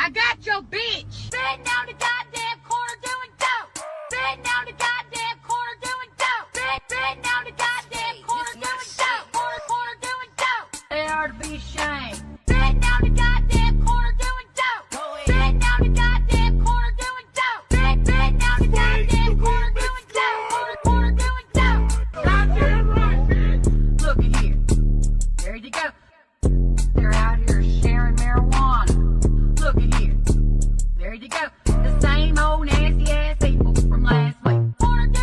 I got your bitch. Sitting on the goddamn corner doing dope. Sitting on the goddamn corner doing dope. Sitting on the goddamn corner doing dope. Corner doing dope. They are to be ashamed. Sitting on the goddamn corner doing dope. Sitting on the goddamn corner doing dope. Sitting on the goddamn corner doing dope. Corner doing dope. Goddamn right, bitch. Look at here. There you go. They're out here sharing marijuana. Look at here. There you go. The same old nasty ass people from last week.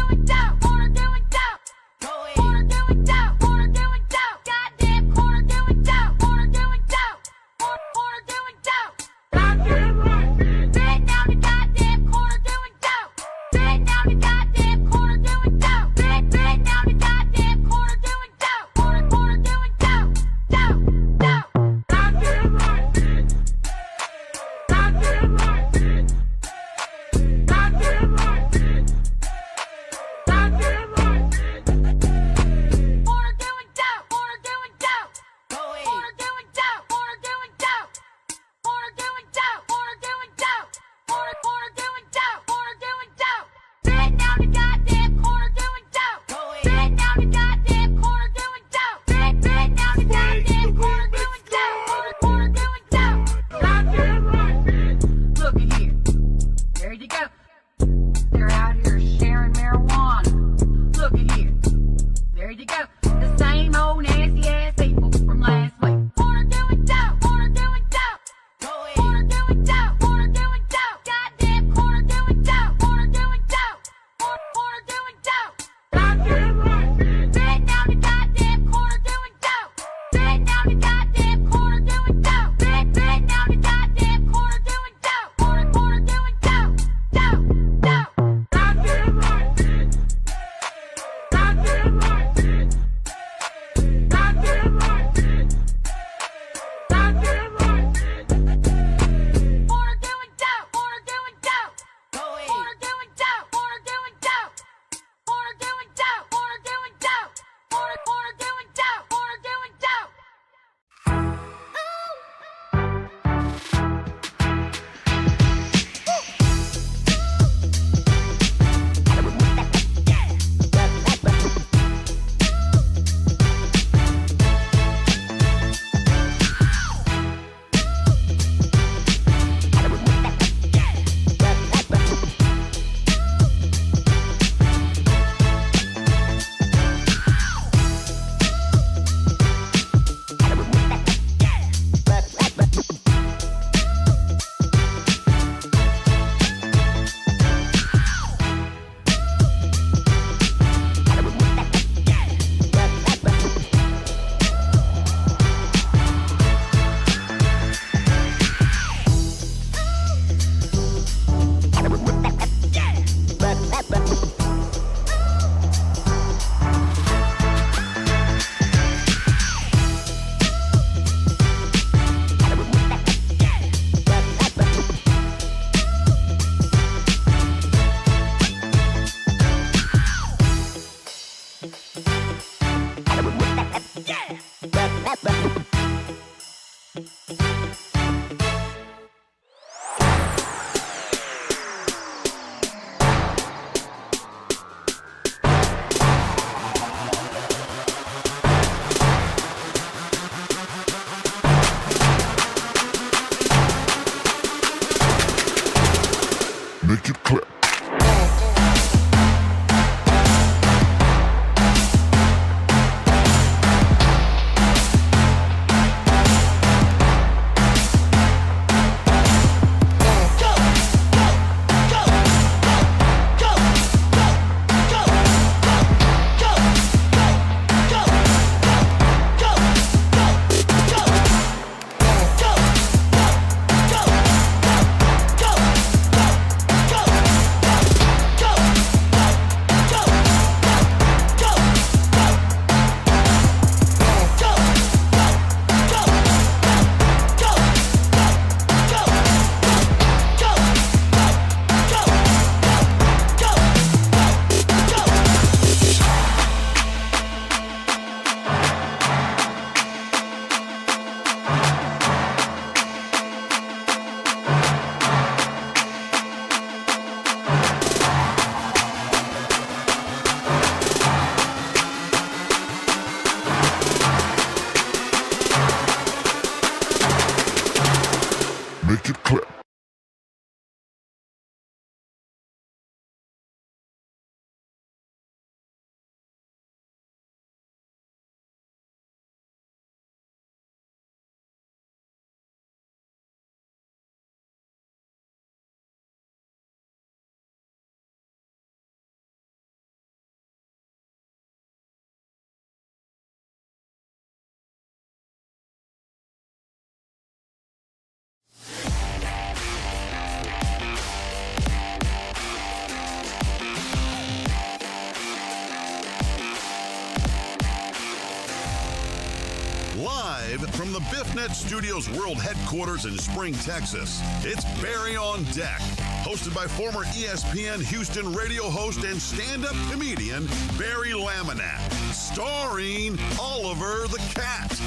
From the BiffNet Studios World Headquarters in Spring, Texas, it's Barry on Deck, hosted by former ESPN Houston radio host and stand-up comedian Barry Laminack, starring Oliver the Cat.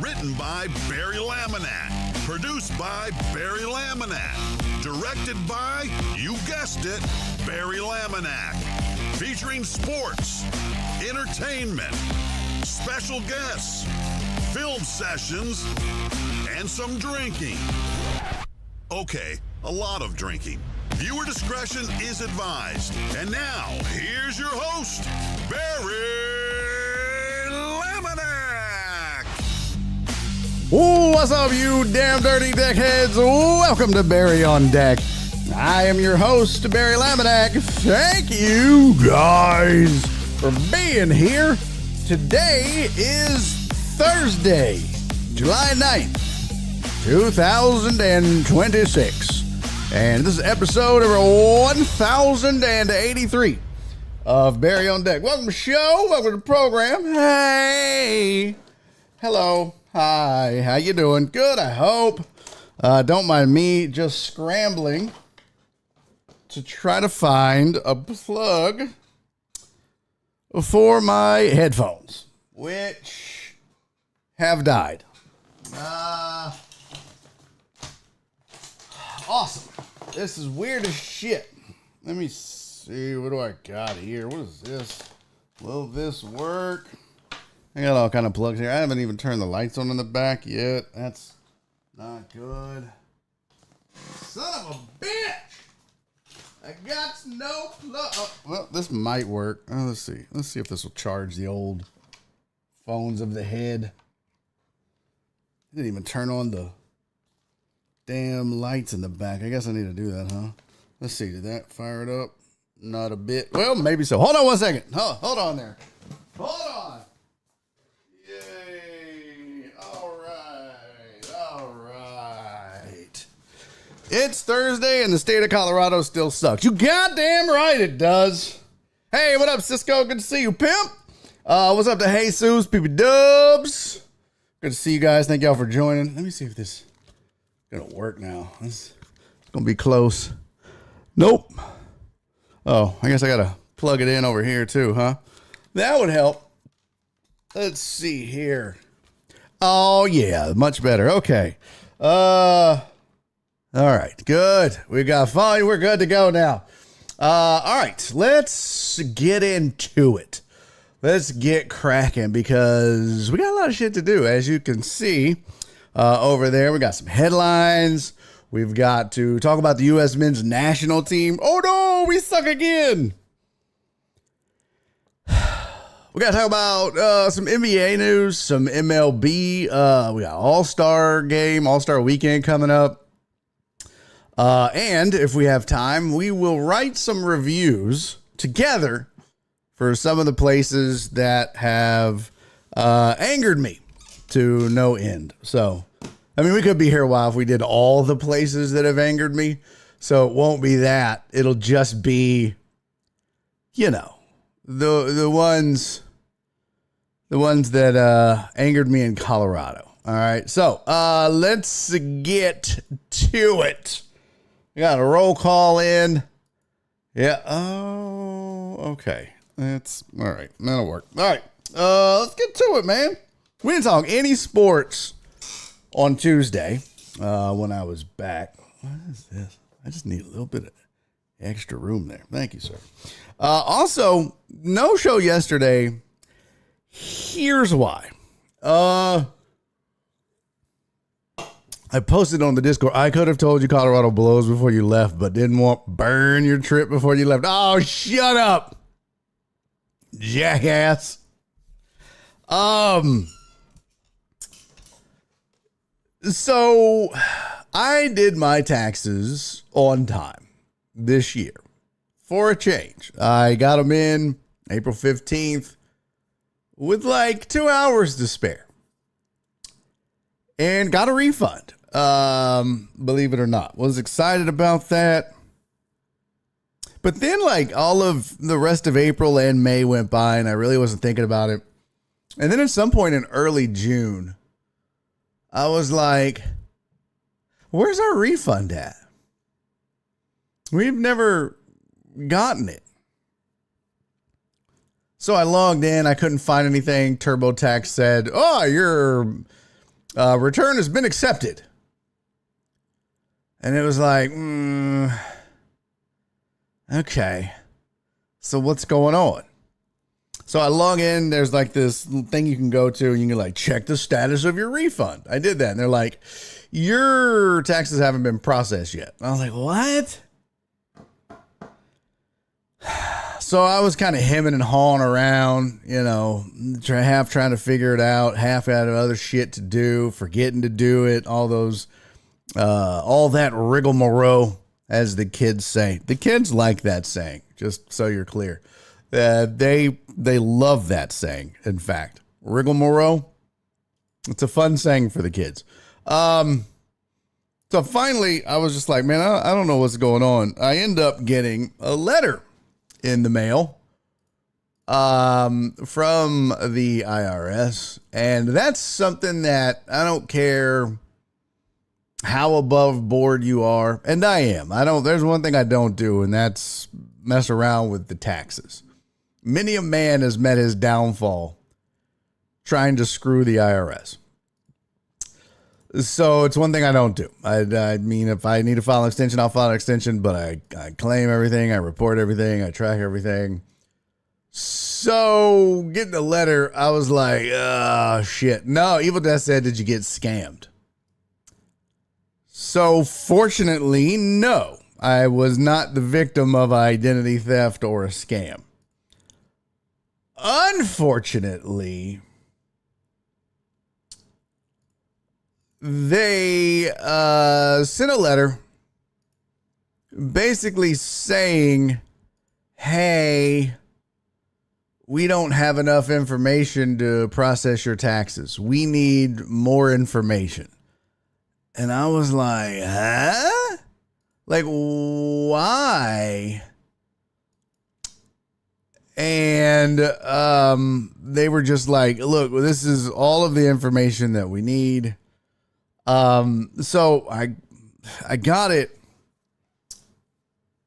Written by Barry Laminack, produced by Barry Laminack, directed by, you guessed it, Barry Laminack. Featuring sports, entertainment, special guests, film sessions, and some drinking. Okay, a lot of drinking. Viewer discretion is advised. And now, here's your host, Barry Laminack. What's up, you damn dirty deckheads? Welcome to Barry on Deck. I am your host, Barry Laminack. Thank you guys for being here. Today is Thursday, July 9th, 2026. And this is episode number 1083 of Barry on Deck. Welcome to the show. Welcome to the program. Hey. Hello. Hi. How you doing? Good, I hope. Don't mind me just scrambling to try to find a plug for my headphones, which have died. Awesome. This is weird as shit. Let me see. What do I got here? What is this? Will this work? I got all kind of plugs here. I haven't even turned the lights on in the back yet. That's not good. Son of a bitch! I got no plug. Oh, well, this might work. Oh, let's see. Let's see if this will charge the old phones of the head. Didn't even turn on the damn lights in the back. I guess I need to do that, huh? Let's see. Did that fire it up? Not a bit. Well, maybe so. Hold on one second. Hold on there. Hold on. Yay. All right. All right. It's Thursday and the state of Colorado still sucks. You goddamn right it does. Hey, what up, Cisco? Good to see you, pimp. What's up to Jesus, Peepy Dubs? Good to see you guys. Thank y'all for joining. Let me see if this is going to work now. It's going to be close. Nope. Oh, I guess I got to plug it in over here too, huh? That would help. Let's see here. Oh, yeah. Much better. Okay. All right. Good. We got volume. We're good to go now. All right. Let's get into it. Let's get cracking because we got a lot of shit to do. As you can see over there, we got some headlines. We've got to talk about the U.S. men's national team. Oh, no, we suck again. We got to talk about some NBA news, some MLB. We got All-Star game, All-Star weekend coming up. And if we have time, we will write some reviews together for some of the places that have angered me to no end. So, I mean, we could be here a while if we did all the places that have angered me. So it won't be that. It'll just be, you know, the ones that angered me in Colorado. All right. So let's get to it. We got a roll call in. Yeah. Oh, okay. That's all right. That'll work. All right. Let's get to it, man. We didn't talk any sports on Tuesday when I was back. What is this? I just need a little bit of extra room there. Thank you, sir. Also, no show yesterday. Here's why. I posted on the Discord. I could have told you Colorado blows before you left, but didn't want to burn your trip before you left. Oh, shut up, jackass. So I did my taxes on time this year for a change. I got them in April 15th with like 2 hours to spare and got a refund. Believe it or not, was excited about that. But then like all of the rest of April and May went by and I really wasn't thinking about it. And then at some point in early June, I was like, where's our refund at? We've never gotten it. So I logged in. I couldn't find anything. TurboTax said, oh, your return has been accepted. And it was like, okay. So what's going on? So I log in. There's like this thing you can go to and you can like check the status of your refund. I did that. And they're like, your taxes haven't been processed yet. I was like, what? So I was kind of hemming and hawing around, you know, half trying to figure it out, half out of other shit to do, forgetting to do it, all that rigmarole, as the kids say. The kids like that saying, just so you're clear. They love that saying, in fact. Rigmarole, it's a fun saying for the kids. So finally, I was just like, man, I don't know what's going on. I end up getting a letter in the mail from the IRS. And that's something that I don't care how above board you are. And I am. There's one thing I don't do, and that's mess around with the taxes. Many a man has met his downfall trying to screw the IRS. So it's one thing I don't do. I mean, if I need to file an extension, I'll file an extension, but I claim everything. I report everything. I track everything. So getting a letter, I was like, oh, shit. No, Evil Death said, did you get scammed? So fortunately, no, I was not the victim of identity theft or a scam. Unfortunately, they sent a letter basically saying, hey, we don't have enough information to process your taxes. We need more information. And I was like, huh? Like, why? And they were just like, look, this is all of the information that we need. So I got it.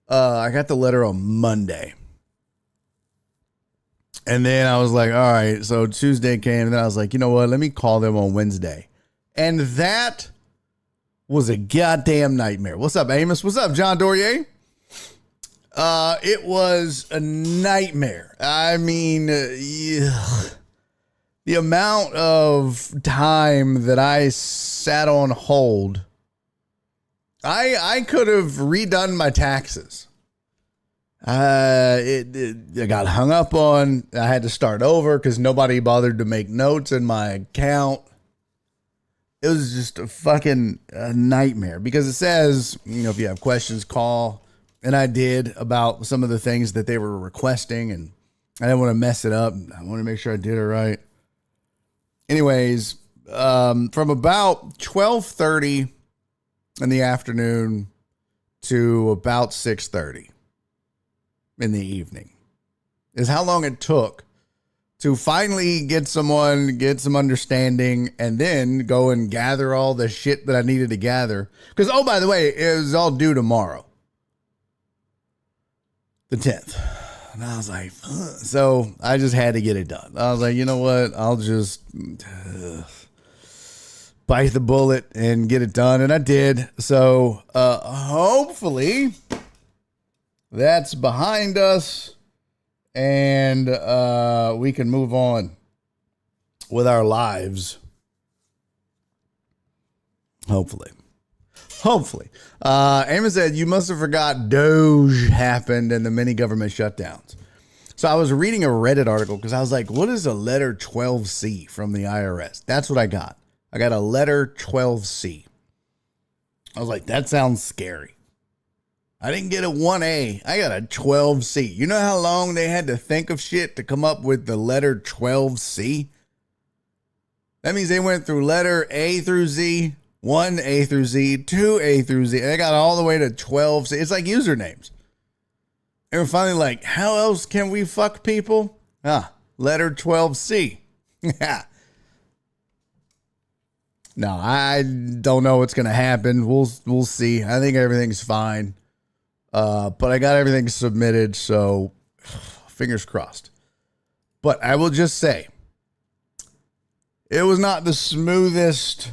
I got the letter on Monday. And then I was like, all right. So Tuesday came and then I was like, you know what? Let me call them on Wednesday. And that was a goddamn nightmare. What's up, Amos? What's up, John Dorier? It was a nightmare. I mean, the amount of time that I sat on hold, I could have redone my taxes. I got hung up on. I had to start over because nobody bothered to make notes in my account. It was just a fucking nightmare because it says, you know, if you have questions, call. And I did about some of the things that they were requesting, and I didn't want to mess it up. I want to make sure I did it right. Anyways, from about 12:30 in the afternoon to about 6:30 in the evening is how long it took to finally get some understanding and then go and gather all the shit that I needed to gather. Because, oh, by the way, it was all due tomorrow, the 10th. And I was like, ugh. So I just had to get it done. I was like, you know what? I'll just bite the bullet and get it done. And I did. So hopefully that's behind us and we can move on with our lives. Hopefully. Amos said, you must have forgot Doge happened and the many government shutdowns. So I was reading a Reddit article because I was like, what is a letter 12C from the IRS? That's what I got. I got a letter 12C. I was like, that sounds scary. I didn't get a 1A. I got a 12C. You know how long they had to think of shit to come up with the letter 12C? That means they went through letter A through Z, 1A through Z, 2A through Z. They got all the way to 12C. It's like usernames. And we're finally like, how else can we fuck people? Letter 12C. Yeah. No, I don't know what's gonna happen. We'll see. I think everything's fine. But I got everything submitted, so fingers crossed. But I will just say, it was not the smoothest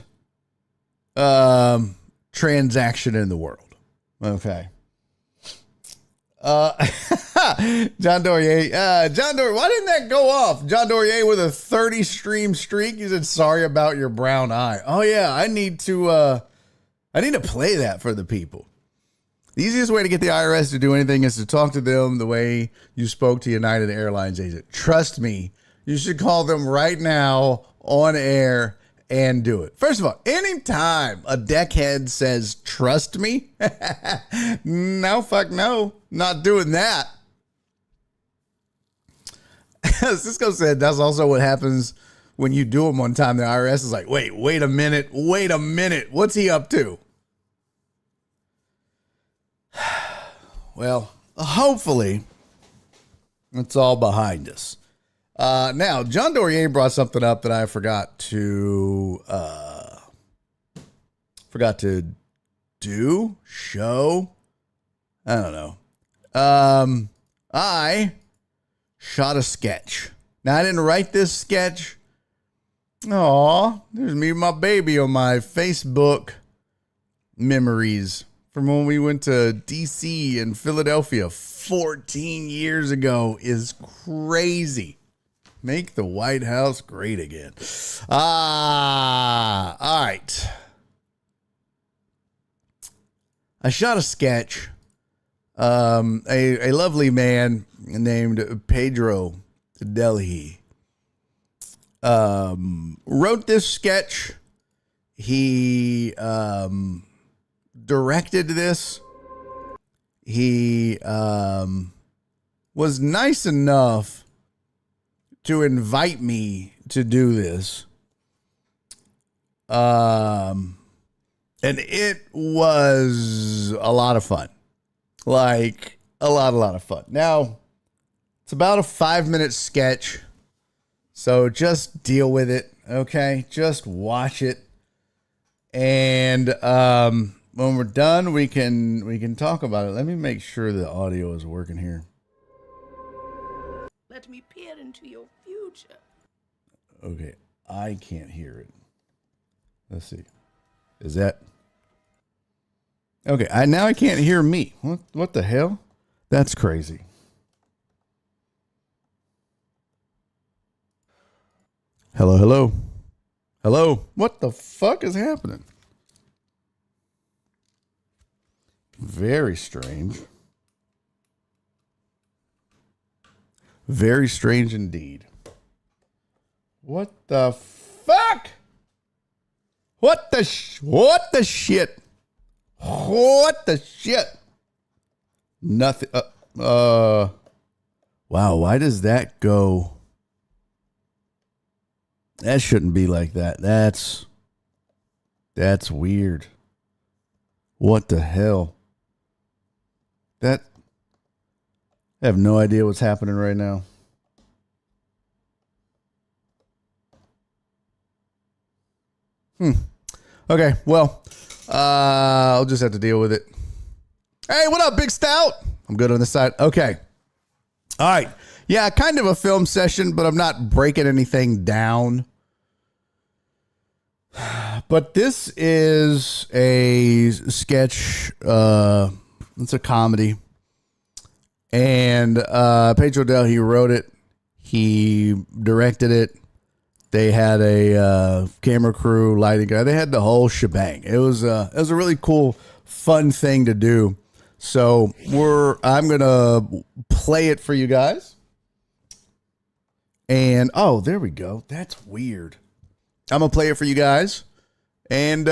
transaction in the world. Okay. John Dorier, why didn't that go off? John Dorier with a 30 stream streak. He said, sorry about your brown eye. Oh yeah, I need to play that for the people. The easiest way to get the IRS to do anything is to talk to them the way you spoke to United Airlines agent. Trust me, you should call them right now on air and do it. First of all, anytime a deckhead says, trust me, no, fuck no, not doing that. Cisco said that's also what happens when you do them one time. The IRS is like, wait a minute. What's he up to? Well, hopefully it's all behind us. Now, John Dorier brought something up that I forgot to show. I don't know. I shot a sketch. Now, I didn't write this sketch. Aw, there's me and my baby on my Facebook memories from when we went to D.C. and Philadelphia 14 years ago is crazy. Make the White House great again. All right. I shot a sketch. A lovely man named Pedro Delhi wrote this sketch. He directed this. He was nice enough to invite me to do this. And it was a lot of fun. Like a lot of fun. Now, it's about a 5-minute sketch. So just deal with it. Okay. Just watch it. And, when we're done, we can talk about it. Let me make sure the audio is working here. Let me peer into your future. Okay, I can't hear it. Let's see. Is that okay? Now I can't hear me. What the hell? That's crazy. Hello. What the fuck is happening? Very strange. Very strange indeed. What the fuck? What the shit? What the shit? Nothing. Wow. Why does that go? That shouldn't be like that. That's weird. What the hell? I have no idea what's happening right now. Okay, well, I'll just have to deal with it. Hey, what up, Big Stout? I'm good on this side. Okay. All right. Yeah, kind of a film session, but I'm not breaking anything down. But this is a sketch. It's a comedy. And Pedro Delhi wrote it. He directed it. They had a camera crew, lighting guy. They had the whole shebang. It was a really cool, fun thing to do. So I'm gonna play it for you guys. And oh, there we go. That's weird. I'm gonna play it for you guys. And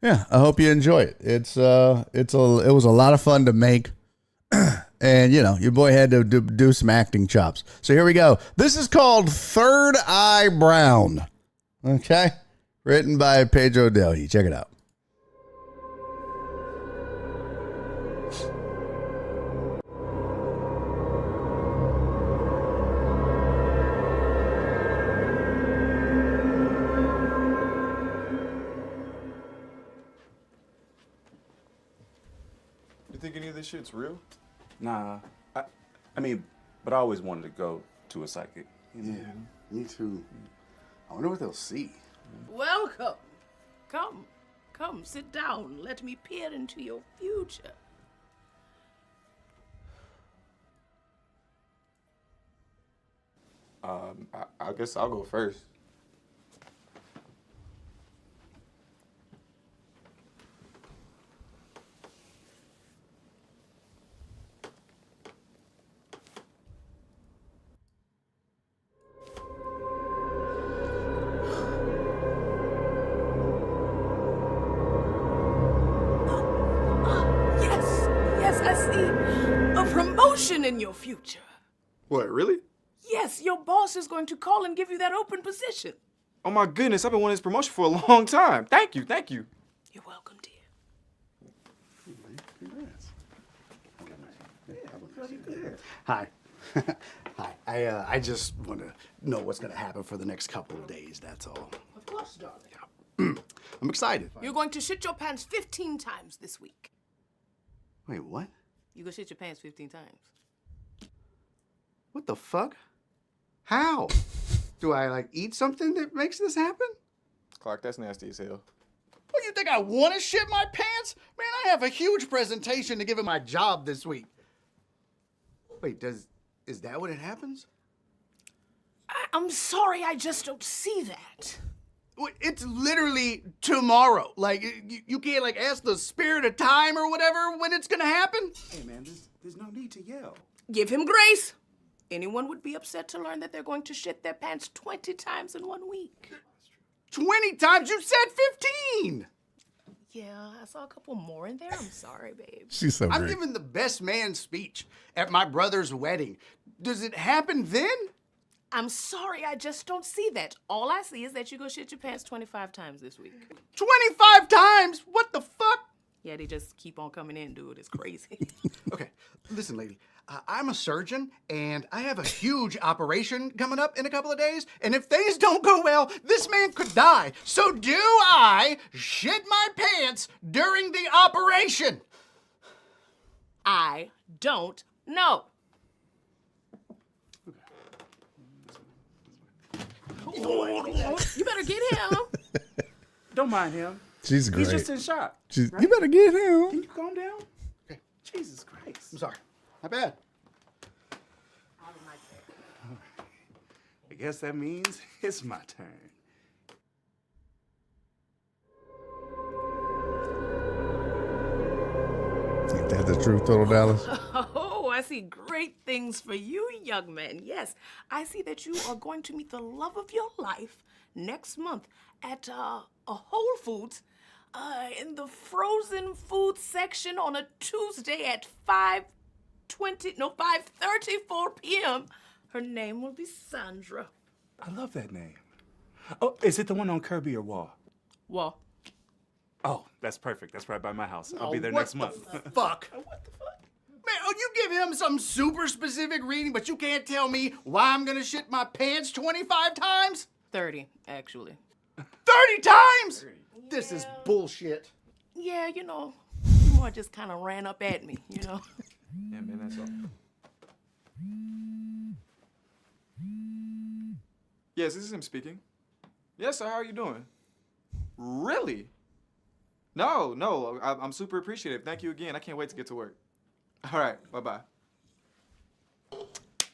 yeah, I hope you enjoy it. It was a lot of fun to make. And, you know, your boy had to do some acting chops. So here we go. This is called Third Eye Brown. Okay? Written by Pedro Delhi. Check it out. think any of this shit's real? Nah. I mean, but I always wanted to go to a psychic. Yeah, me too. I wonder what they'll see. Welcome. Come, sit down. Let me peer into your future. I guess I'll go first. Yes, I see. A promotion in your future. What, really? Yes, your boss is going to call and give you that open position. Oh my goodness, I've been wanting this promotion for a long time. Thank you. You're welcome, dear. Hi. Hi. I just want to know what's going to happen for the next couple of days, that's all. Of course, darling. I'm excited. You're going to shit your pants 15 times this week. Wait, what? You go shit your pants 15 times. What the fuck? How? Do I, like, eat something that makes this happen? Clark, that's nasty as hell. What, you think I want to shit my pants? Man, I have a huge presentation to give at my job this week. Wait, is that what it happens? I'm sorry, I just don't see that. Wait, it's literally tomorrow. Like, you can't, like, ask the spirit of time or whatever when it's gonna happen? Hey, man, there's no need to yell. Give him grace. Anyone would be upset to learn that they're going to shit their pants 20 times in 1 week. 20 times? You said 15! Yeah, I saw a couple more in there. I'm sorry, babe. She's so I'm giving the best man speech at my brother's wedding. Does it happen then? I'm sorry, I just don't see that. All I see is that you go shit your pants 25 times this week. 25 times? What the fuck? Yeah, they just keep on coming in, dude. It's crazy. Okay, listen, lady. I'm a surgeon, and I have a huge operation coming up in a couple of days, and if things don't go well, this man could die. So do I shit my pants during the operation? I don't know. You better get him. Don't mind him. She's great. He's just in shock. Right? You better get him. Can you calm down? Okay. Jesus Christ. I'm sorry. My bad. I guess that means it's my turn. Ain't that the truth, Total Dallas? Oh, I see great things for you, young man. Yes, I see that you are going to meet the love of your life next month at a Whole Foods in the frozen food section on a Tuesday at 5:34 p.m. Her name will be Sandra. I love that name. Oh, is it the one on Kirby or Wall? Well, Oh, that's perfect. That's right by my house. I'll be there what next month. The fuck? What the fuck? Man, you give him some super specific reading, but you can't tell me why I'm gonna shit my pants 25 times? 30, actually. 30 times? This is bullshit. Yeah, you know, you more just kind of ran up at me, you know. Yeah, man, that's all. Yes, this is him speaking. Yes, sir, how are you doing? Really? No, I'm super appreciative. Thank you again. I can't wait to get to work. All right, bye-bye.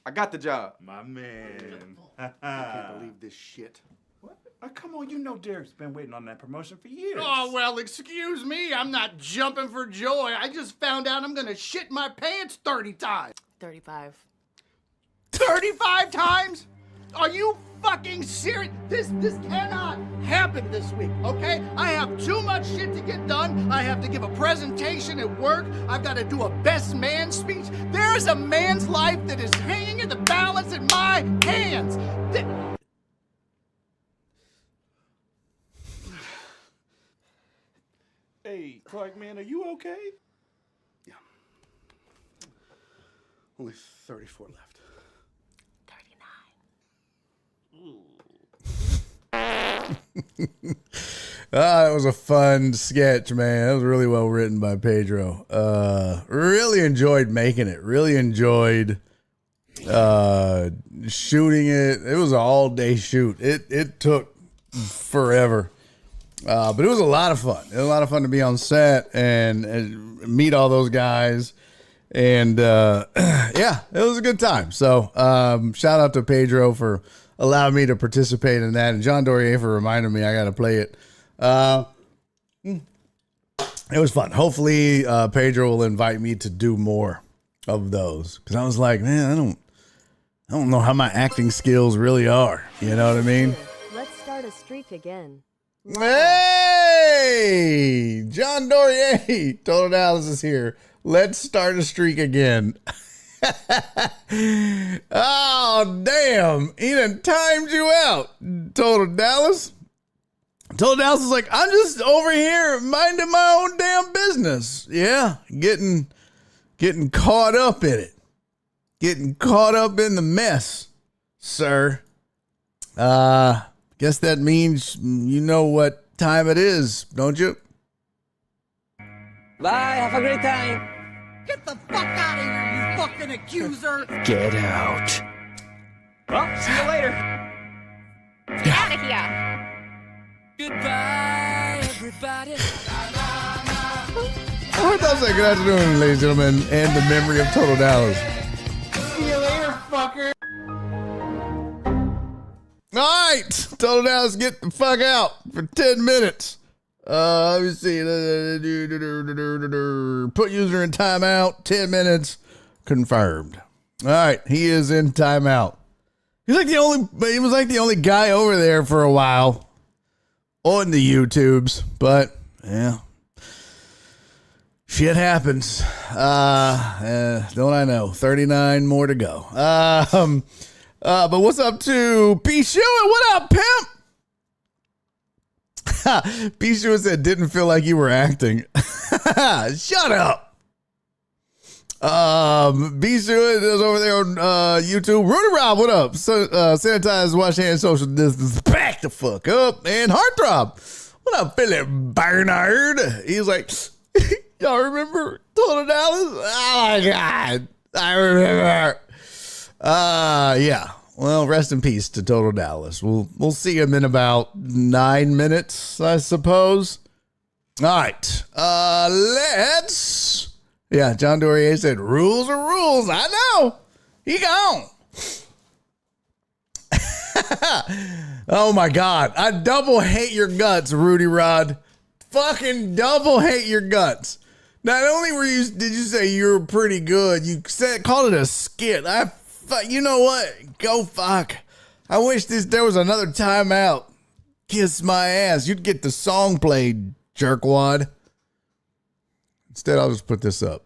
I got the job. My man. I can't believe this shit. What? Oh, come on, you know Derek's been waiting on that promotion for years. Oh, well, excuse me. I'm not jumping for joy. I just found out I'm gonna shit my pants 30 times. 35. 35 times? Are you fucking serious? This cannot happen this week, okay? I have too much shit to get done. I have to give a presentation at work. I've got to do a best man speech. There is a man's life that is hanging in the balance in my hands. Hey, Clark, man, are you okay? Yeah. Only 34 left. 39. It was a fun sketch, man. It was really well written by Pedro. Really enjoyed making it. Really enjoyed shooting it. It was an all-day shoot. It took forever. But it was a lot of fun. It was a lot of fun to be on set and meet all those guys. And yeah, it was a good time. So shout out to Pedro for allowing me to participate in that. And John Dorier for reminding me I got to play it. It was fun. Hopefully Pedro will invite me to do more of those. Because I was like, man, I don't know how my acting skills really are. You know what I mean? Let's start a streak again. Hey, John Dorier, Total Dallas is here. Let's start a streak again. Oh, damn. He done timed you out, Total Dallas. Total Dallas is like, I'm just over here minding my own damn business. Yeah, getting caught up in it. Getting caught up in the mess, sir. Guess that means you know what time it is, don't you? Bye, have a great time. Get the fuck out of here, you fucking accuser! Get out. Well, see you later. Get out of here! Goodbye, everybody. I thought say good afternoon, ladies and gentlemen, and the memory of Total Dallas. See you later, fucker. All right, Total Dallas, get the fuck out for 10 minutes. Let me see. Put user in timeout. 10 minutes. Confirmed. All right, he is in timeout. He was like the only guy over there for a while on the YouTubes, but yeah, shit happens. Don't I know? 39 more to go. But what's up to P. Shewett? What up, pimp? P. Shewett said, didn't feel like you were acting. Shut up. B. Shewett is over there on YouTube. Rudy Rob, what up? So, sanitize, wash hands, social distance. Back the fuck up. And Heartthrob, what up, Philip Bernard? He's like, y'all remember Total Dallas? Oh my God. I remember. Yeah. Well, rest in peace to Total Dallas. We'll see him in about 9 minutes, I suppose. All right. Let's. Yeah, John Dorier said, rules are rules. I know. He gone. Oh my God. I double hate your guts, Rudy Rod. Fucking double hate your guts. Not only did you say you were pretty good, you called it a skit. You know what? Go fuck. I wish there was another timeout. Kiss my ass. You'd get the song played, jerkwad. Instead, I'll just put this up.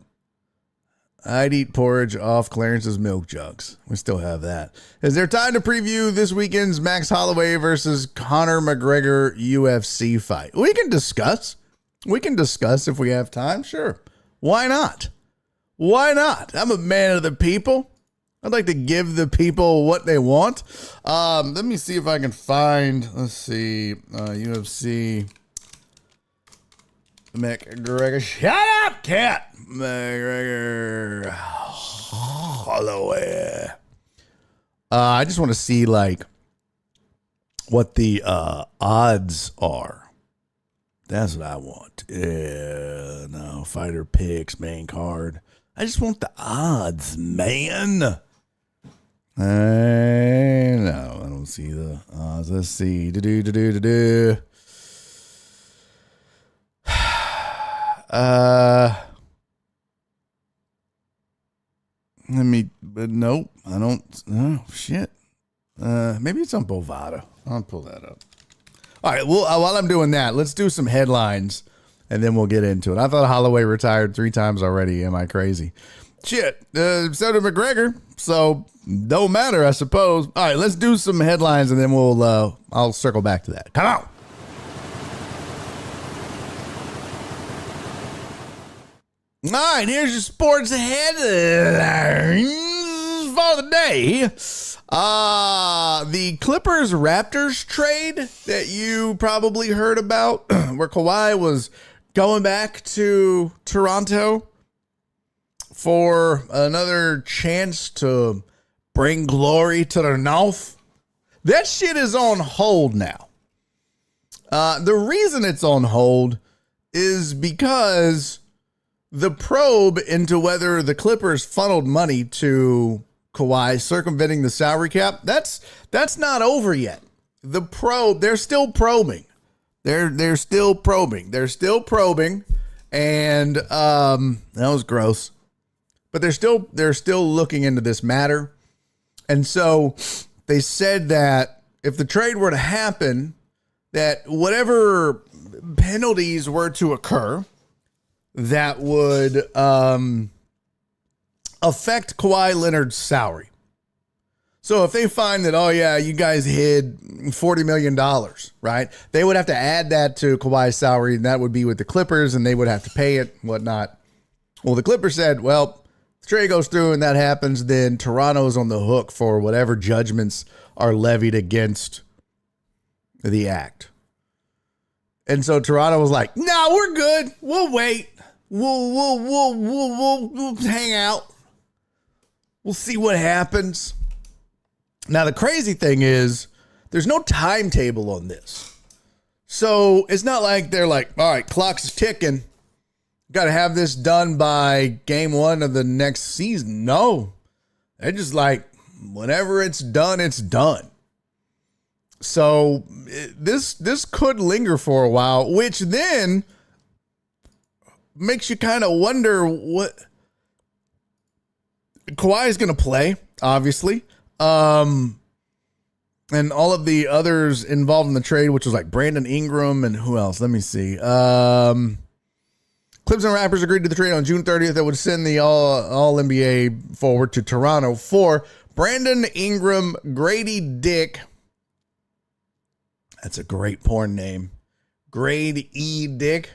I'd eat porridge off Clarence's milk jugs. We still have that. Is there time to preview this weekend's Max Holloway versus Conor McGregor UFC fight? We can discuss. We can discuss if we have time. Sure. Why not? Why not? I'm a man of the people. I'd like to give the people what they want. Let me see if I can find, let's see, UFC McGregor. Shut up, cat. McGregor Holloway. I just want to see like what the odds are. That's what I want. Yeah, no, fighter picks, main card. I just want the odds, man. No, I don't see the odds. Let's see. Nope, I don't. Oh, shit. Maybe it's on Bovada. I'll pull that up. All right, well, while I'm doing that, let's do some headlines, and then we'll get into it. I thought Holloway retired 3 times already. Am I crazy? Shit. So did McGregor, so don't matter, I suppose. All right, let's do some headlines, and then I'll circle back to that. Come on. All right, here's your sports headlines for the day. The Clippers Raptors trade that you probably heard about, where Kawhi was going back to Toronto for another chance to bring glory to the North. That shit is on hold now. The reason it's on hold is because the probe into whether the Clippers funneled money to Kawhi, circumventing the salary cap, that's not over yet. The probe, they're still probing. They're still probing. They're still probing, and that was gross. But they're still looking into this matter. And so they said that if the trade were to happen, that whatever penalties were to occur that would affect Kawhi Leonard's salary. So if they find that, oh yeah, you guys hid $40 million, right? They would have to add that to Kawhi's salary, and that would be with the Clippers, and they would have to pay it, whatnot. Well, the Clippers said, well, if the trade goes through and that happens, then Toronto's on the hook for whatever judgments are levied against the act. And so Toronto was like, "No, we're good. We'll wait. We'll hang out. We'll see what happens." Now, the crazy thing is there's no timetable on this. So it's not like they're like, all right, clock's ticking. Got to have this done by game 1 of the next season. No, they're just like, whenever it's done, it's done. So this could linger for a while, which then makes you kind of wonder what Kawhi is going to play, obviously. And all of the others involved in the trade, which was like Brandon Ingram and who else? Let me see. Clips and Rappers agreed to the trade on June 30th that would send the all NBA forward to Toronto for Brandon Ingram, Grady Dick. That's a great porn name. Grade E Dick.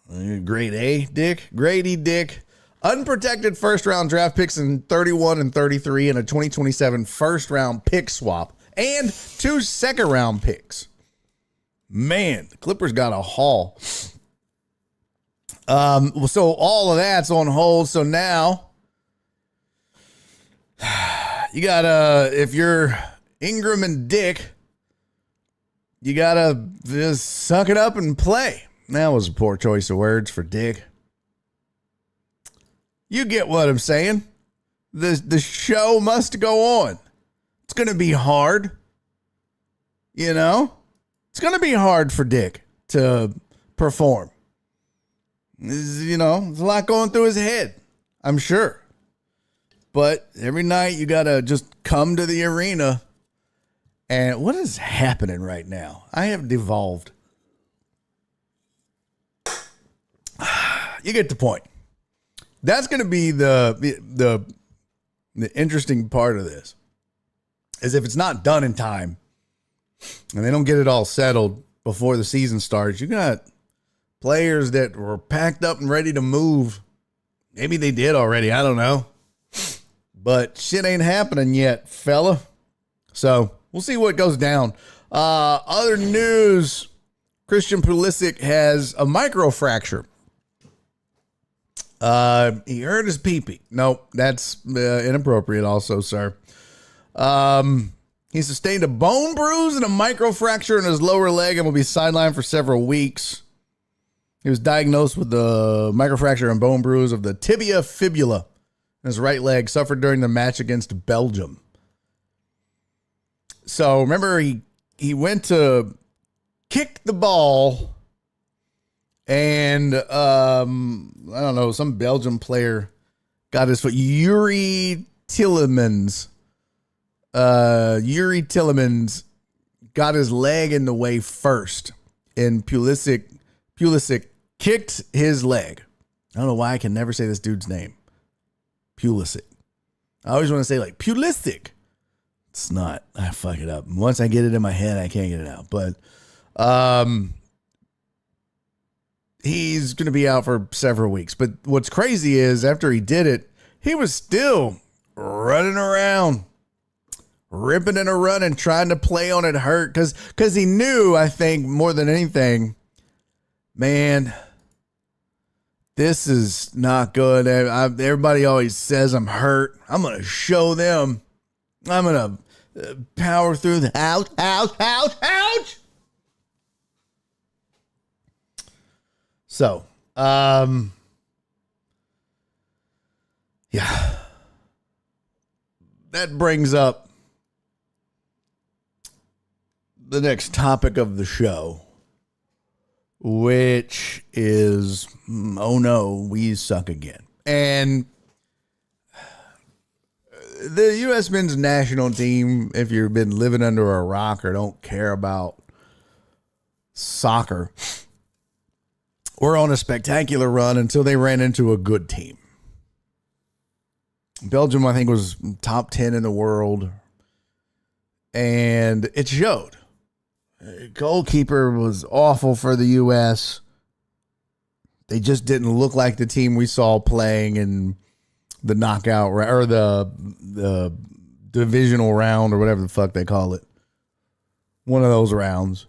Grade A Dick. Grady Dick. Unprotected first-round draft picks in 31 and 33 and a 2027 first-round pick swap and 2 second-round picks. Man, the Clippers got a haul. So all of that's on hold. So now you gotta, if you're Ingram and Dick, you gotta just suck it up and play. That was a poor choice of words for Dick. You get what I'm saying. The show must go on. It's going to be hard. You know? It's going to be hard for Dick to perform. You know, there's a lot going through his head, I'm sure. But every night you got to just come to the arena. And what is happening right now? I have devolved. You get the point. That's going to be the interesting part of this, is if it's not done in time and they don't get it all settled before the season starts, you got players that were packed up and ready to move. Maybe they did already. I don't know. But shit ain't happening yet, fella. So we'll see what goes down. Other news, Christian Pulisic has a microfracture. He hurt his pee-pee. Nope, that's inappropriate also, sir. He sustained a bone bruise and a microfracture in his lower leg and will be sidelined for several weeks. He was diagnosed with the microfracture and bone bruise of the tibia fibula in his right leg, suffered during the match against Belgium. So remember, he went to kick the ball, and I don't know, some Belgian player got his foot. Yuri Tillemans got his leg in the way first, and Pulisic kicked his leg. I don't know why I can never say this dude's name. Pulisic. I always want to say like Pulisic. It's not. I fuck it up. Once I get it in my head, I can't get it out. But he's going to be out for several weeks. But what's crazy is after he did it, he was still running around, ripping and a running, trying to play on it hurt. Because he knew, I think, more than anything, man, this is not good. Everybody always says I'm hurt. I'm going to show them. I'm going to power through the ouch, ouch, ouch, ouch. So, yeah. That brings up the next topic of the show, which is, oh no, we suck again. And the U.S. men's national team, if you've been living under a rock or don't care about soccer, were on a spectacular run until they ran into a good team. Belgium, I think, was top 10 in the world, and it showed. Goalkeeper was awful for the U.S. They just didn't look like the team we saw playing in the knockout or the divisional round or whatever the fuck they call it. One of those rounds.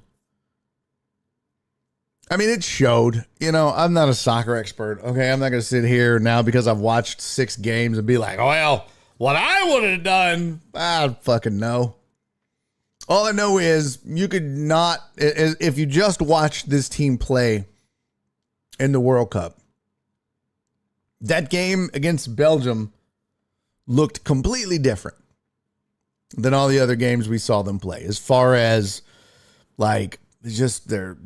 I mean, it showed. You know, I'm not a soccer expert. Okay, I'm not going to sit here now because I've watched 6 games and be like, oh, well, what I would have done, I don't fucking know. All I know is you could not, if you just watched this team play in the World Cup, that game against Belgium looked completely different than all the other games we saw them play. As far as, like, just their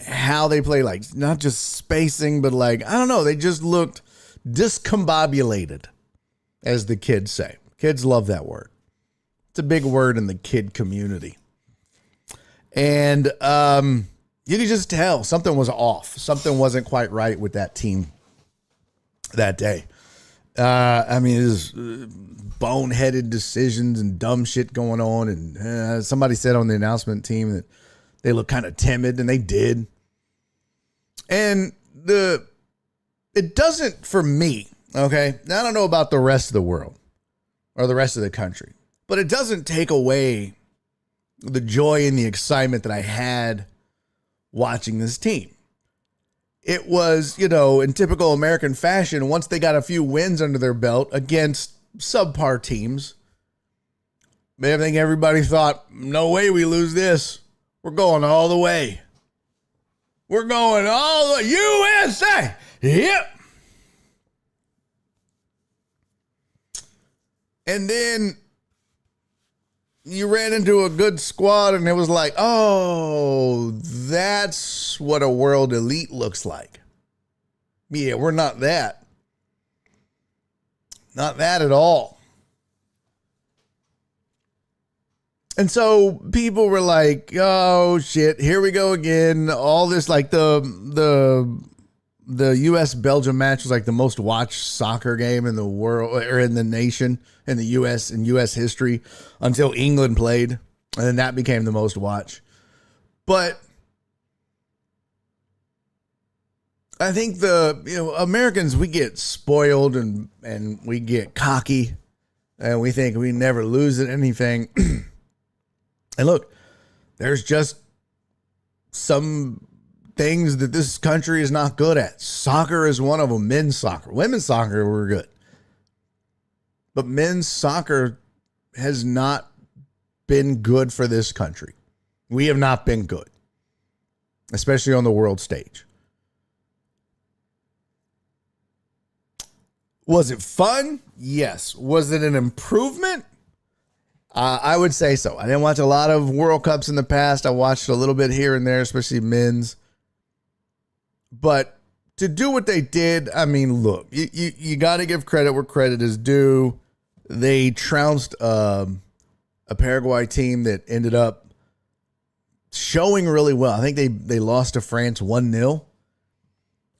how they play, like, not just spacing, but, like, I don't know, they just looked discombobulated, as the kids say. Kids love that word. It's a big word in the kid community. And you could just tell something was off. Something wasn't quite right with that team that day. I mean, it was boneheaded decisions and dumb shit going on. And somebody said on the announcement team that they look kind of timid, and they did. And it doesn't, for me, okay? Now, I don't know about the rest of the world or the rest of the country, but it doesn't take away the joy and the excitement that I had watching this team. It was, you know, in typical American fashion, once they got a few wins under their belt against subpar teams, I think everybody thought, no way we lose this. We're going all the way. We're going all the way. USA! Yep. And then you ran into a good squad, and it was like, oh, that's what a world elite looks like. Yeah, we're not that. Not that at all. And so people were like, oh, shit, here we go again. All this, like, the U.S.-Belgium match was like the most watched soccer game in the world, or in the nation, in the U.S., in U.S. history, until England played. And then that became the most watched. But I think Americans, we get spoiled and we get cocky, and we think we never lose at anything. And look, there's just some things that this country is not good at. Soccer is one of them. Men's soccer. Women's soccer, we're good. But men's soccer has not been good for this country. We have not been good, especially on the world stage. Was it fun? Yes. Was it an improvement? I would say so. I didn't watch a lot of World Cups in the past. I watched a little bit here and there, especially men's. But to do what they did, I mean, look, you got to give credit where credit is due. They trounced a Paraguay team that ended up showing really well. I think they lost to France 1-0.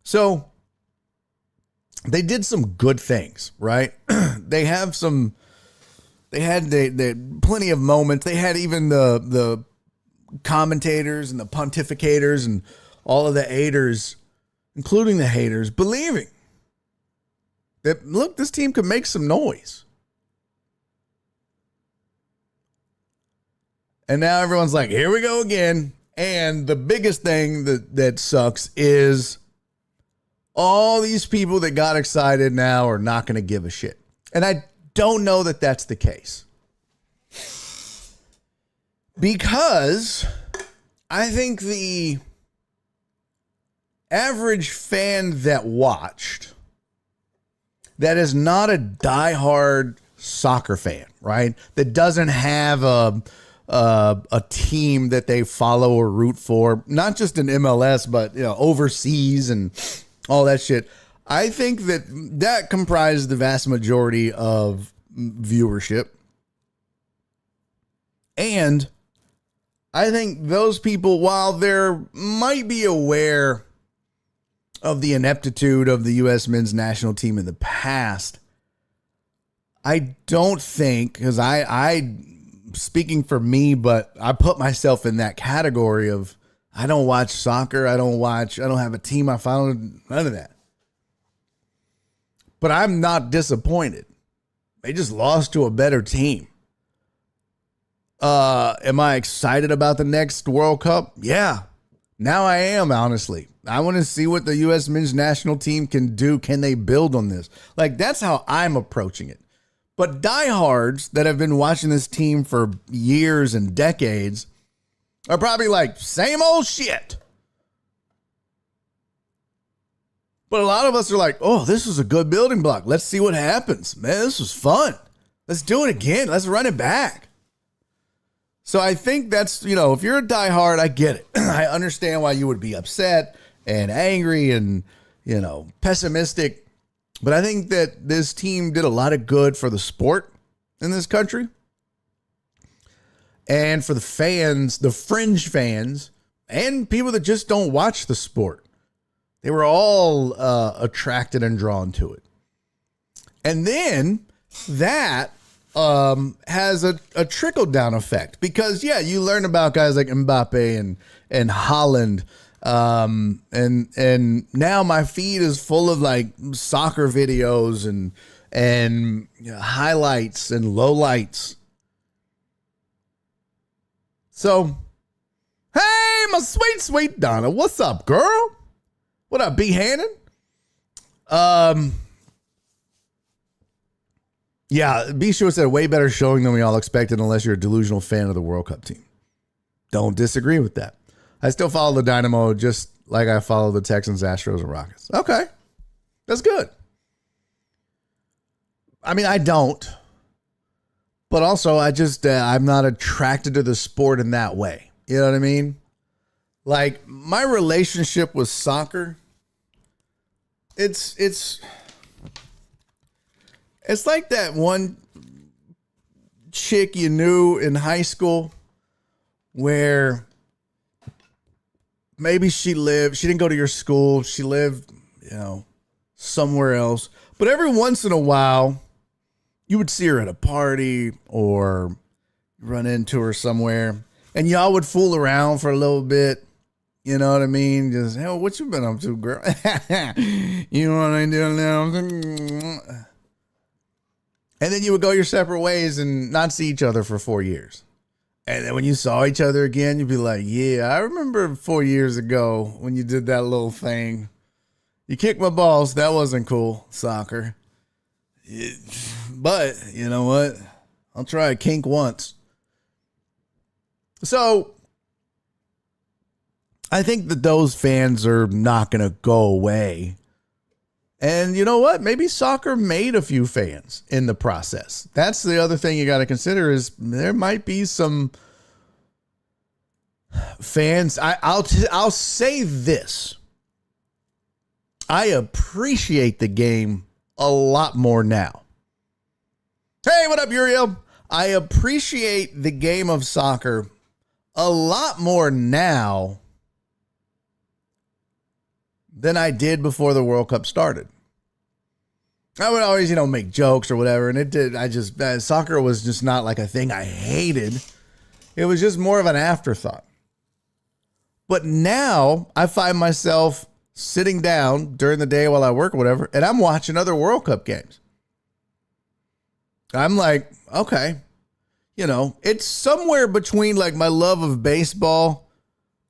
So they did some good things, right? They had plenty of moments. They had even the commentators and the pontificators and all of the haters, including the haters, believing that, look, this team could make some noise. And now everyone's like, here we go again. And the biggest thing that sucks is all these people that got excited now are not going to give a shit. And I don't know that that's the case. Because I think the average fan that watched, that is not a diehard soccer fan, right? That doesn't have a team that they follow or root for, not just in MLS, but overseas and all that shit. I think that comprised the vast majority of viewership. And I think those people, while they might be aware of the ineptitude of the U.S. men's national team in the past, I don't think, because I speaking for me, but I put myself in that category of, I don't watch soccer. I don't have a team I follow, none of that. But I'm not disappointed. They just lost to a better team. Am I excited about the next World Cup? Yeah. Now I am, honestly. I want to see what the U.S. men's national team can do. Can they build on this? Like, that's how I'm approaching it. But diehards that have been watching this team for years and decades are probably like, same old shit. But a lot of us are like, oh, this is a good building block. Let's see what happens. Man, this was fun. Let's do it again. Let's run it back. So I think that's, if you're a diehard, I get it. I understand why you would be upset and angry and, pessimistic. But I think that this team did a lot of good for the sport in this country. And for the fans, the fringe fans, and people that just don't watch the sport. They were all attracted and drawn to it. And then that has a trickle-down effect. Because, you learn about guys like Mbappe and Haaland. And now my feed is full of like soccer videos and highlights and lowlights. So, hey, my sweet, sweet Donna, what's up, girl? What up, B. Hannon? Yeah, B. Sure said way better showing than we all expected unless you're a delusional fan of the World Cup team. Don't disagree with that. I still follow the Dynamo just like I follow the Texans, Astros, and Rockets. Okay, that's good. I mean, I don't. But also, I'm not attracted to the sport in that way. You know what I mean? Like, my relationship with soccer, it's like that one chick you knew in high school where maybe she didn't go to your school. She lived, somewhere else. But every once in a while, you would see her at a party or run into her somewhere, and y'all would fool around for a little bit. You know what I mean? Just, hey, what you been up to, girl? You know what I do now? And then you would go your separate ways and not see each other for 4 years. And then when you saw each other again, you'd be like, yeah, I remember 4 years ago when you did that little thing. You kicked my balls. That wasn't cool, soccer. But you know what? I'll try a kink once. So I think that those fans are not going to go away. And you know what? Maybe soccer made a few fans in the process. That's the other thing you got to consider is there might be some fans. I'll say this. I appreciate the game a lot more now. Hey, what up, Uriel? I appreciate the game of soccer a lot more now than I did before the World Cup started. I would always, make jokes or whatever, and soccer was just not like a thing I hated. It was just more of an afterthought. But now I find myself sitting down during the day while I work or whatever, and I'm watching other World Cup games. I'm like, okay, you know, it's somewhere between like my love of baseball